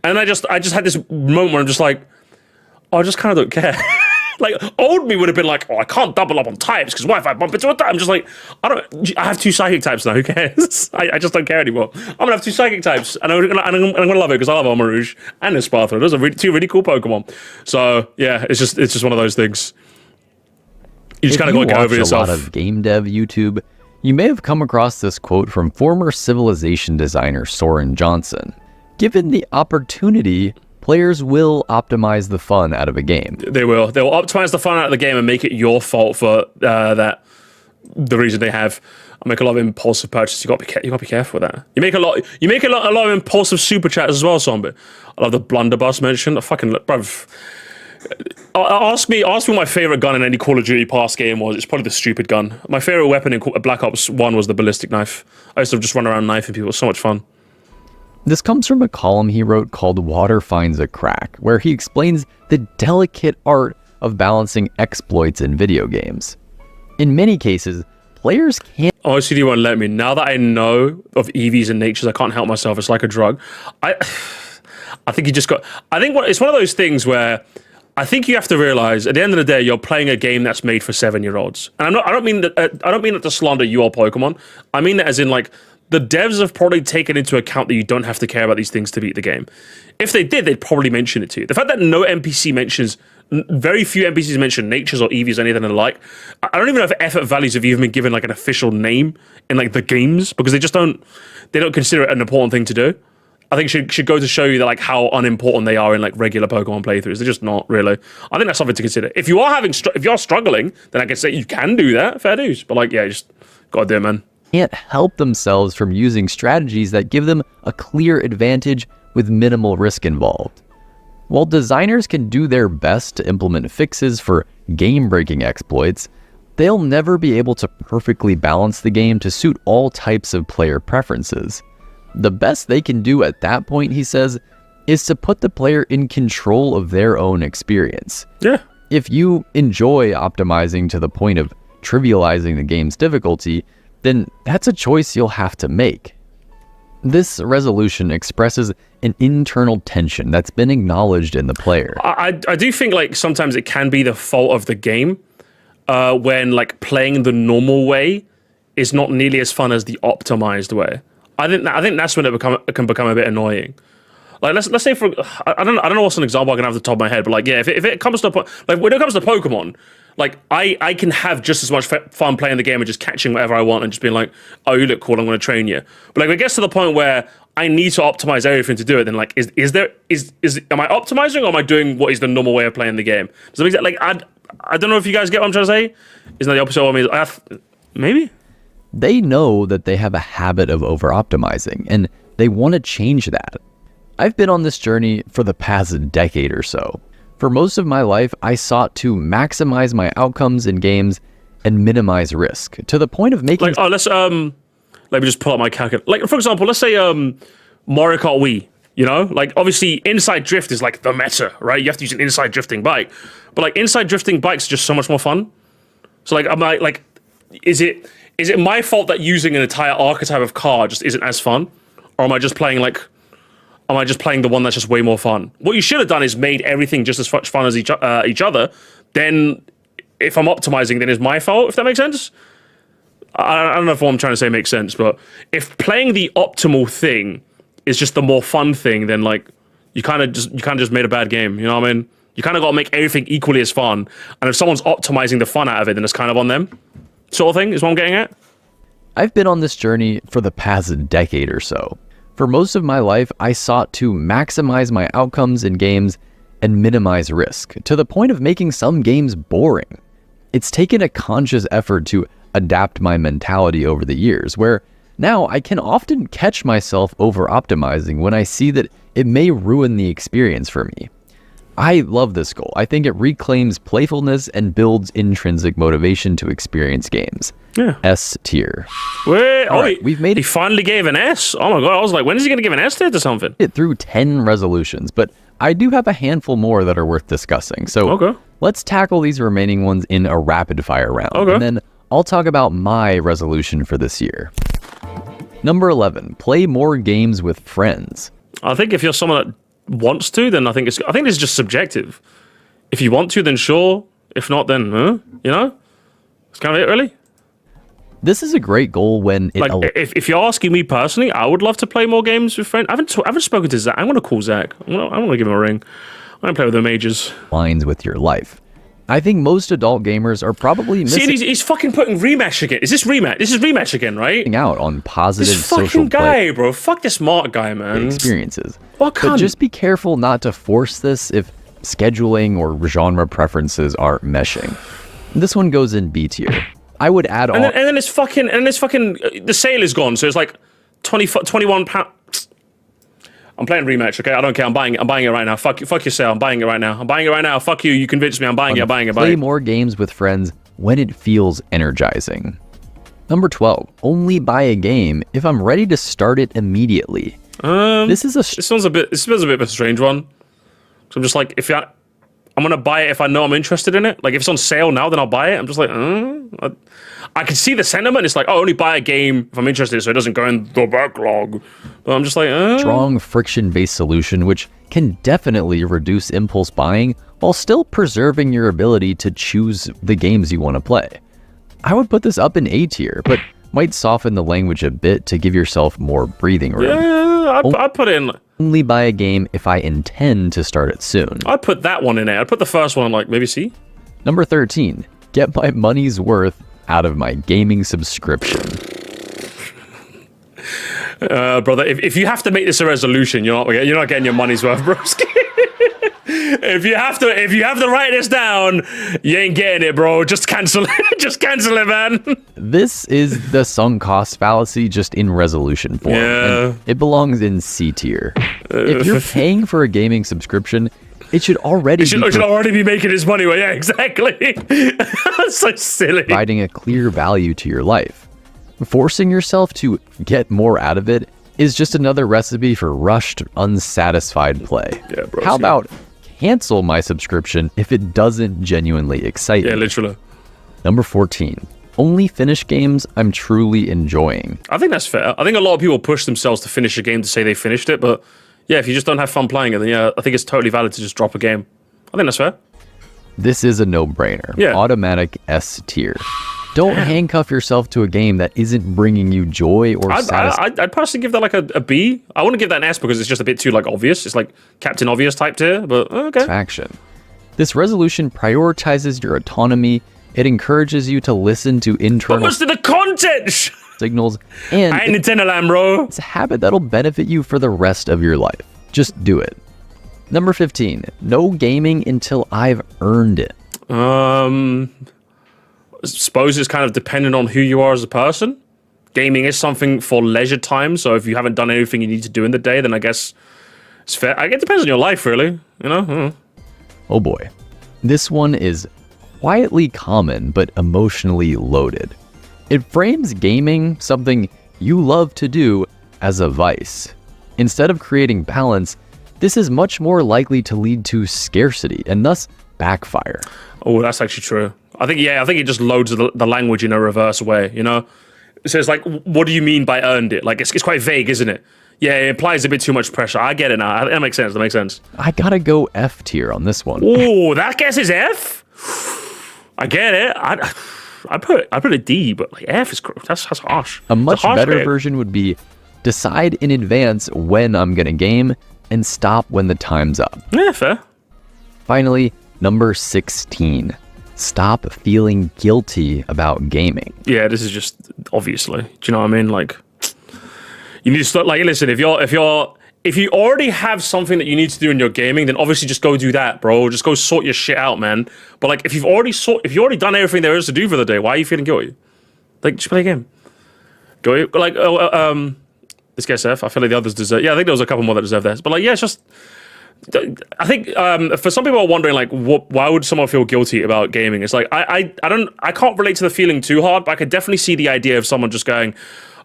And I just had this moment where I'm just like, oh, I just kind of don't care. Like, old me would have been like, oh, I can't double up on types, because what if I bump into a type? I'm just like, I have 2 Psychic types now, who cares? I just don't care anymore. I'm going to have 2 Psychic types, and I'm going to love it, because I love Armor Rouge and Espathra. Those are 2 really cool Pokemon. So, yeah, it's just one of those things. You just kind of got to go over yourself. If you watch a lot of game dev YouTube, you may have come across this quote from former Civilization designer Soren Johnson. Given the opportunity, players will optimize the fun out of a game. They will. They will optimize the fun out of the game and make it your fault for the reason they have. I make a lot of impulsive purchases. You got to be careful with that. You make a lot of impulsive super chats as well, Zombie. I love the blunderbuss mention. Bruv. Ask me what my favorite gun in any Call of Duty past game was. It's probably the stupid gun. My favorite weapon in Black Ops 1 was the ballistic knife. I used to just run around knifing people. It was so much fun. This comes from a column he wrote called Water Finds a Crack, where he explains the delicate art of balancing exploits in video games. In many cases, players can't... OCD won't let me. Now that I know of EVs and natures, I can't help myself. It's like a drug. I think you just got... I think it's one of those things where... I think you have to realize at the end of the day, you're playing a game that's made for 7-year-olds. And I don't mean that to slander you or Pokemon. I mean that as in, like, the devs have probably taken into account that you don't have to care about these things to beat the game. If they did, they'd probably mention it to you. The fact that very few NPCs mention natures or EVs or anything of the like, I don't even know if effort values have even been given like an official name in like the games, because they don't consider it an important thing to do. I think should go to show you that like how unimportant they are in like regular Pokemon playthroughs. They're just not really. I think that's something to consider. If you are if you're struggling, then I can say you can do that. Fair dues. But like, yeah, just gotta do it, man. Can't help themselves from using strategies that give them a clear advantage with minimal risk involved. While designers can do their best to implement fixes for game-breaking exploits, they'll never be able to perfectly balance the game to suit all types of player preferences. The best they can do at that point, he says, is to put the player in control of their own experience. Yeah. If you enjoy optimizing to the point of trivializing the game's difficulty, then that's a choice you'll have to make. This resolution expresses an internal tension that's been acknowledged in the player. I do think like sometimes it can be the fault of the game when like playing the normal way is not nearly as fun as the optimized way. I think that's when it can become a bit annoying. Like let's say I don't know what's an example I can have off the top of my head, but like yeah, if it comes to like when it comes to Pokemon, like I can have just as much fun playing the game and just catching whatever I want and just being like, oh, you look cool, I'm going to train you. But like when it gets to the point where I need to optimize everything to do it, then like am I optimizing or am I doing what is the normal way of playing the game? Does that make sense? Like I don't know if you guys get what I'm trying to say. Isn't that the opposite of what I mean? Maybe. They know that they have a habit of over-optimizing, and they want to change that. I've been on this journey for the past decade or so. For most of my life, I sought to maximize my outcomes in games and minimize risk, to the point of making... Like, let's, let me just pull up my calculator. Like, for example, let's say Mario Kart Wii, you know? Like, obviously, inside drift is like the meta, right? You have to use an inside drifting bike. But like, inside drifting bikes are just so much more fun. So like, I'm like, is it my fault that using an entire archetype of car just isn't as fun? Or am I just playing the one that's just way more fun? What you should have done is made everything just as much fun as each other. Then, if I'm optimizing, then it's my fault, if that makes sense? I don't know if what I'm trying to say makes sense, but if playing the optimal thing is just the more fun thing, then like, you kind of just made a bad game, you know what I mean? You kind of got to make everything equally as fun. And if someone's optimizing the fun out of it, then it's kind of on them. Sort of thing is what I'm getting at. I've been on this journey for the past decade or so. For most of my life, I sought to maximize my outcomes in games and minimize risk, to the point of making some games boring. It's taken a conscious effort to adapt my mentality over the years, where now I can often catch myself over-optimizing when I see that it may ruin the experience for me. I love this goal. I think it reclaims playfulness and builds intrinsic motivation to experience games. Yeah. S tier. Wait, we've made he finally gave an S? Oh my god, I was like, when is he going to give an S tier to something? it through 10 resolutions, but I do have a handful more that are worth discussing. So Okay. let's tackle these remaining ones in a rapid fire round. Okay. And then I'll talk about my resolution for this year. Number 11, play more games with friends. I think if you're someone that wants to, then I think this is just subjective. If you want to, then sure. If not, then you know, it's kind of it, really. This is a great goal when it Like, if you're asking me personally, I would love to play more games with friends. I haven't spoken to Zach. I'm gonna call Zach. I'm gonna give him a ring. I'm gonna play with the ages. aligns with your life. I think most adult gamers are probably missing He's fucking putting rematch again. Is this rematch? This is rematch again, right? out on positive This social fucking play guy, bro. Fuck this smart guy, man. experiences. What But cunt? just be careful not to force this if scheduling or genre preferences aren't meshing. This one goes in B tier. I would add on. And then it's fucking the sale is gone, so it's like 21 pounds. I'm playing rematch, okay? I don't care. I'm buying it right now. Fuck your sale. I'm buying it right now. Fuck you. You convinced me. I'm buying it. Play more games with friends when it feels energizing. Number 12, only buy a game if I'm ready to start it immediately. This feels a bit of a strange one. So I'm just like, I'm gonna buy it if I know I'm interested in it. Like if it's on sale now, then I'll buy it. I'm just like, I can see the sentiment. It's like, oh, only buy a game if I'm interested, so it doesn't go in the backlog. But I'm just like, strong friction-based solution, which can definitely reduce impulse buying while still preserving your ability to choose the games you want to play. I would put this up in A tier, but might soften the language a bit to give yourself more breathing room. Yeah, I'd put it in. Only buy a game if I intend to start it soon. I'd put that one in there. I'd put the first one on like maybe C. Number 13, get my money's worth out of my gaming subscription. Brother, if you have to make this a resolution, you're not getting your money's worth, bro. If you have to write this down, you ain't getting it, bro. Just cancel it. Just cancel it, man. This is the sunk cost fallacy just in resolution form. Yeah. And it belongs in C tier. If you're paying for a gaming subscription, it should already be making his money. Well, yeah, exactly. That's so silly. providing a clear value to your life. Forcing yourself to get more out of it is just another recipe for rushed, unsatisfied play. Yeah, bro. How about cancel my subscription if it doesn't genuinely excite Yeah, me? literally. Number 14. Only finish games I'm truly enjoying. I think that's fair. I think a lot of people push themselves to finish a game to say they finished it, but yeah, if you just don't have fun playing it, then yeah, I think it's totally valid to just drop a game. I think that's fair. This is a no-brainer. Yeah. Automatic S tier. Don't handcuff yourself to a game that isn't bringing you joy or satisfaction. I'd personally give that like a B. I wouldn't give that an S because it's just a bit too like obvious. It's like Captain Obvious type tier, but okay. This resolution prioritizes your autonomy. It encourages you to listen to But internal what's the content? signals, and I ain't Nintendo land, bro. it's a habit that'll benefit you for the rest of your life. Just do it. Number 15. No gaming until I've earned it. I suppose it's kind of dependent on who you are as a person. Gaming is something for leisure time, so if you haven't done anything you need to do in the day, then I guess it's fair. It depends on your life, really. You know? Oh boy. This one is quietly common but emotionally loaded. It frames gaming, something you love to do, as a vice. Instead of creating balance, this is much more likely to lead to scarcity and thus backfire. Oh, that's actually true. I think it just loads the language in a reverse way, you know? So it's like, what do you mean by earned it? Like, it's quite vague, isn't it? Yeah, it implies a bit too much pressure. I get it now. That makes sense. I gotta go F tier on this one. Oh, that guess is F? I get it. I put a D, but like F is that's harsh. A much better grade. version would be decide in advance when I'm gonna game and stop when the time's up. Yeah, fair. Finally, number 16. Stop feeling guilty about gaming. Yeah, this is just obviously. Do you know what I mean? Like, you need to start. Like, listen, if you already have something that you need to do in your gaming, then obviously just go do that, bro. Just go sort your shit out, man. But like, if you've already done everything there is to do for the day, why are you feeling guilty? Like, just play a game. Go like, this guy Seth. I feel like the others deserve. Yeah, I think there was a couple more that deserve this. But like, yeah, it's just. I think for some people are wondering like, why would someone feel guilty about gaming? It's like I can't relate to the feeling too hard, but I could definitely see the idea of someone just going,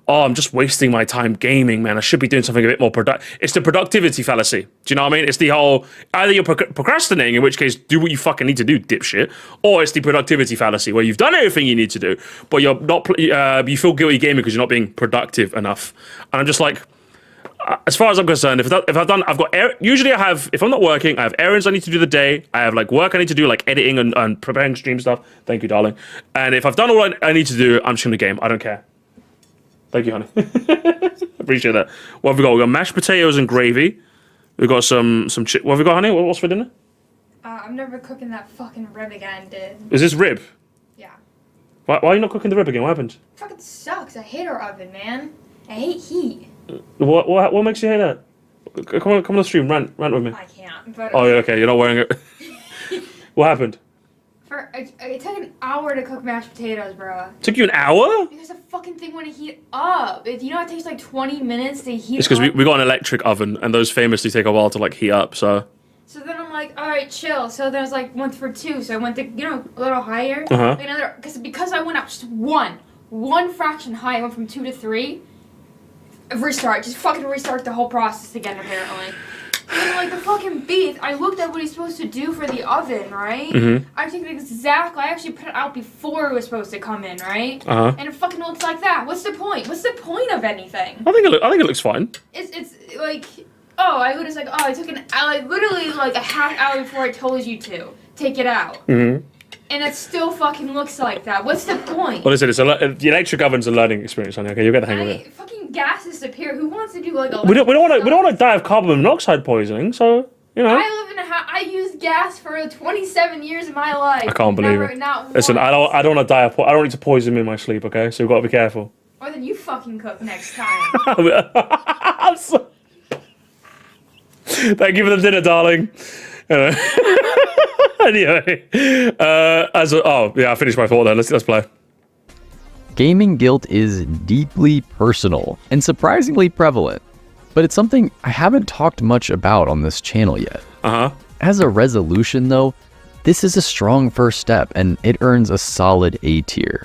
oh, I'm just wasting my time gaming, man. I should be doing something a bit more productive. It's the productivity fallacy. Do you know what I mean? It's the whole, either you're procrastinating, in which case do what you fucking need to do, dipshit, or it's the productivity fallacy where you've done everything you need to do, but you're not. You feel guilty gaming because you're not being productive enough. And I'm just like. As far as I'm concerned, usually I have, if I'm not working, I have errands I need to do the day, I have like work I need to do, like editing and preparing stream stuff. Thank you, darling. And if I've done all I need to do, I'm just gonna game. I don't care. Thank you, honey. Appreciate that. What have we got? We've got mashed potatoes and gravy. We've got some what have we got, honey? What's for dinner? I'm never cooking that fucking rib again, dude. Is this rib? Yeah. Why are you not cooking the rib again? What happened? It fucking sucks. I hate our oven, man. I hate heat. What makes you hate that? Come on the stream, rant with me. I can't. But Oh, yeah, okay, you're not wearing it. What happened? It took an hour to cook mashed potatoes, bro. Took you an hour? Because the fucking thing wouldn't heat up. It takes like 20 minutes to heat It's because up. we got an electric oven, and those famously take a while to like heat up, so... So then I'm like, all right, chill. So then I was like, went for 2. So I went to, a little higher. Uh-huh. Another, because I went up just one fraction high. I went from 2 to 3. Restart. Just fucking restart the whole process again, apparently. And then, like, the fucking beef, I looked at what he's supposed to do for the oven, right? Mm-hmm. I think exactly. I actually put it out before it was supposed to come in, right? Uh-huh. And it fucking looks like that. What's the point? What's the point of anything? I think it looks fine. It's like, I was like, I took literally like a half hour before I told you to take it out. Mm-hmm. And it still fucking looks like that. What's the point? Well, listen, the electric oven's a learning experience, honey. Okay, you'll get the hang of it. Fucking gas disappear. Who wants to do like a? We don't want to die of carbon monoxide poisoning. So I live in a house. I used gas for 27 years of my life. I can't believe it. Listen, once. I don't want to die of. I don't need to poison me in my sleep. Okay, so we've got to be careful. Or then you fucking cook next time. I'm so... Thank you for the dinner, darling. Anyway, I finished my thought there. Let's play. Gaming guilt is deeply personal and surprisingly prevalent, but it's something I haven't talked much about on this channel yet. Uh-huh. As a resolution though, this is a strong first step and it earns a solid A tier.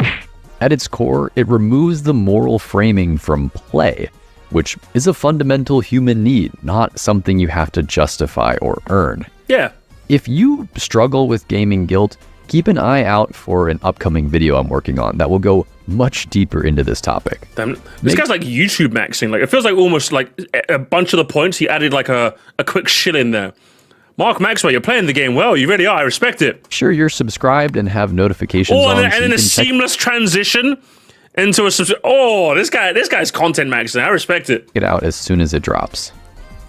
At its core, it removes the moral framing from play, which is a fundamental human need, not something you have to justify or earn. Yeah. If you struggle with gaming guilt, keep an eye out for an upcoming video I'm working on that will go much deeper into this topic. Damn, this guy's like YouTube maxing. Like, it feels like almost like a bunch of the points he added like a quick shit in there. Mark Maxwell, you're playing the game well. You really are. I respect it. Sure, you're subscribed and have notifications on. And then a seamless transition into a this guy's content maxing. I respect it. Get out as soon as it drops.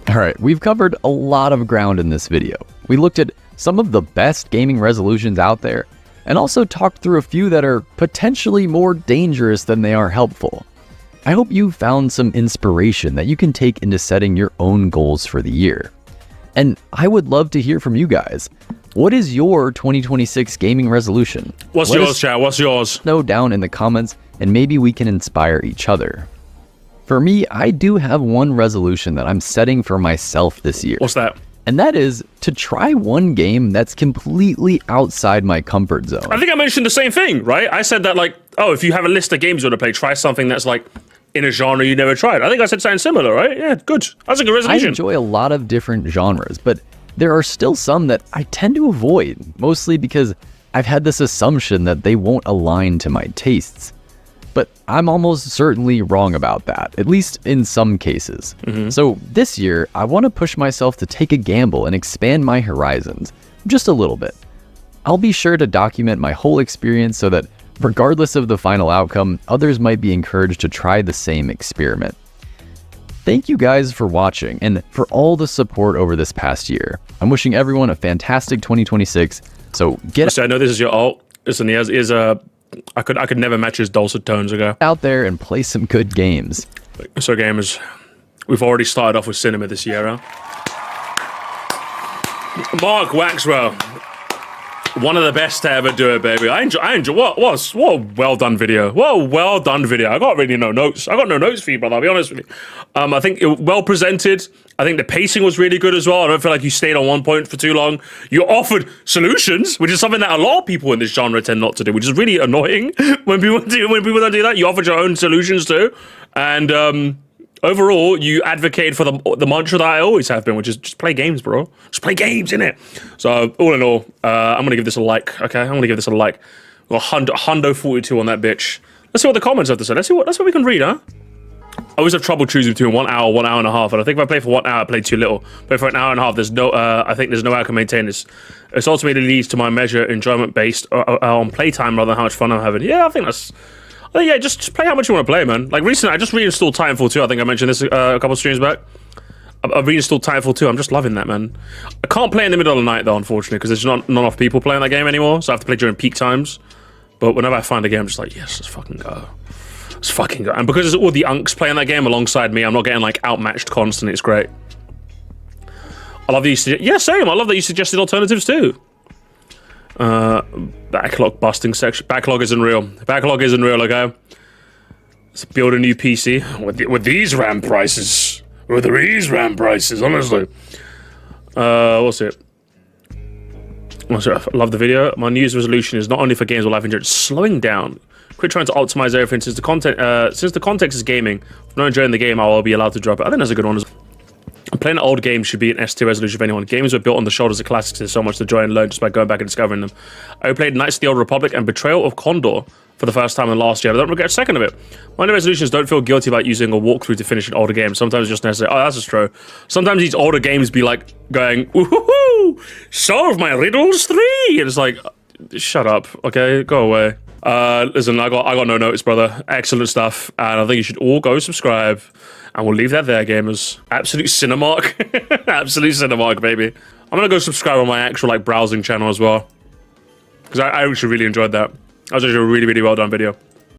All right, we've covered a lot of ground in this video. We looked at some of the best gaming resolutions out there, and also talked through a few that are potentially more dangerous than they are helpful. I hope you found some inspiration that you can take into setting your own goals for the year. And I would love to hear from you guys. What is your 2026 gaming resolution? What's yours, chat? What's yours? Know down in the comments, and maybe we can inspire each other. For me, I do have one resolution that I'm setting for myself this year. What's that? And that is to try one game that's completely outside my comfort zone. I think I mentioned the same thing, right? I said that, like, if you have a list of games you want to play, try something that's like in a genre you never tried. I think I said something similar, right? Yeah, good. That's a good resolution. I enjoy a lot of different genres, but there are still some that I tend to avoid, mostly because I've had this assumption that they won't align to my tastes. But I'm almost certainly wrong about that, at least in some cases. So this year, I want to push myself to take a gamble and expand my horizons, just a little bit. I'll be sure to document my whole experience so that, regardless of the final outcome, others might be encouraged to try the same experiment. Thank you guys for watching and for all the support over this past year. I'm wishing everyone a fantastic 2026. So get So I know this is your alt. Listen, he has a. I could never match his dulcet tones ago. out there and play some good games. So gamers, we've already started off with cinema this year, huh? Mark Waxwell, one of the best to ever do it, baby. I enjoy. What a well done video. What a well done video. I got really no notes. I got no notes for you, brother. I'll be honest with you. I think it well presented. I think the pacing was really good as well. I don't feel like you stayed on one point for too long. You offered solutions, which is something that a lot of people in this genre tend not to do, which is really annoying when people don't do that. You offered your own solutions too, and overall, you advocate for the mantra that I always have been, which is just play games, bro. Just play games, innit? So, all in all, I'm going to give this a like, okay? I'm going to give this a like. Got Hundo 42 on that bitch. Let's see what the comments have to say. Let's see what we can read, huh? I always have trouble choosing between 1 hour, 1 hour and a half, and I think if I play for 1 hour, I play too little. Play for an hour and a half, there's no, I think there's no way I can maintain this. This ultimately leads to my measure enjoyment based on playtime rather than how much fun I'm having. Yeah, I think that's... yeah, just play how much you want to play, man. Like, recently, I just reinstalled Titanfall 2. I think I mentioned this a couple streams back. I've reinstalled Titanfall 2. I'm just loving that, man. I can't play in the middle of the night, though, unfortunately, because there's not enough people playing that game anymore, so I have to play during peak times. But whenever I find a game, I'm just like, yes, let's fucking go. Let's fucking go. And because there's all the unks playing that game alongside me, I'm not getting, like, outmatched constantly. It's great. I love that you yeah, same. I love that you suggested alternatives, too. Backlog busting section. Backlog isn't real. Backlog isn't real, okay? Let's build a new PC with these RAM prices. With these RAM prices, honestly. What's it? I love the video. My New Year's resolution is not only for games or life in general, it's slowing down. Quit trying to optimize everything since the context is gaming. If I'm not enjoying the game, I will be allowed to drop it. I think that's a good one as well. Playing an old game should be an S tier resolution for anyone. Games were built on the shoulders of classics. There's so much to enjoy and learn just by going back and discovering them. I played Knights of the Old Republic and Betrayal of Condor for the first time in last year. I don't regret a second of it. My new resolutions don't feel guilty about using a walkthrough to finish an older game. Sometimes it's just necessary. Oh, that's just true. Sometimes these older games be like going, woohoo, solve my riddles 3. And it's like, shut up, okay, go away. Listen, I got no notes, brother. Excellent stuff. And I think you should all go subscribe. And we'll leave that there, gamers. Absolute Cinemark. Absolute Cinemark, baby. I'm gonna go subscribe on my actual, like, browsing channel as well. Because I actually really enjoyed that. That was actually a really, really well done video.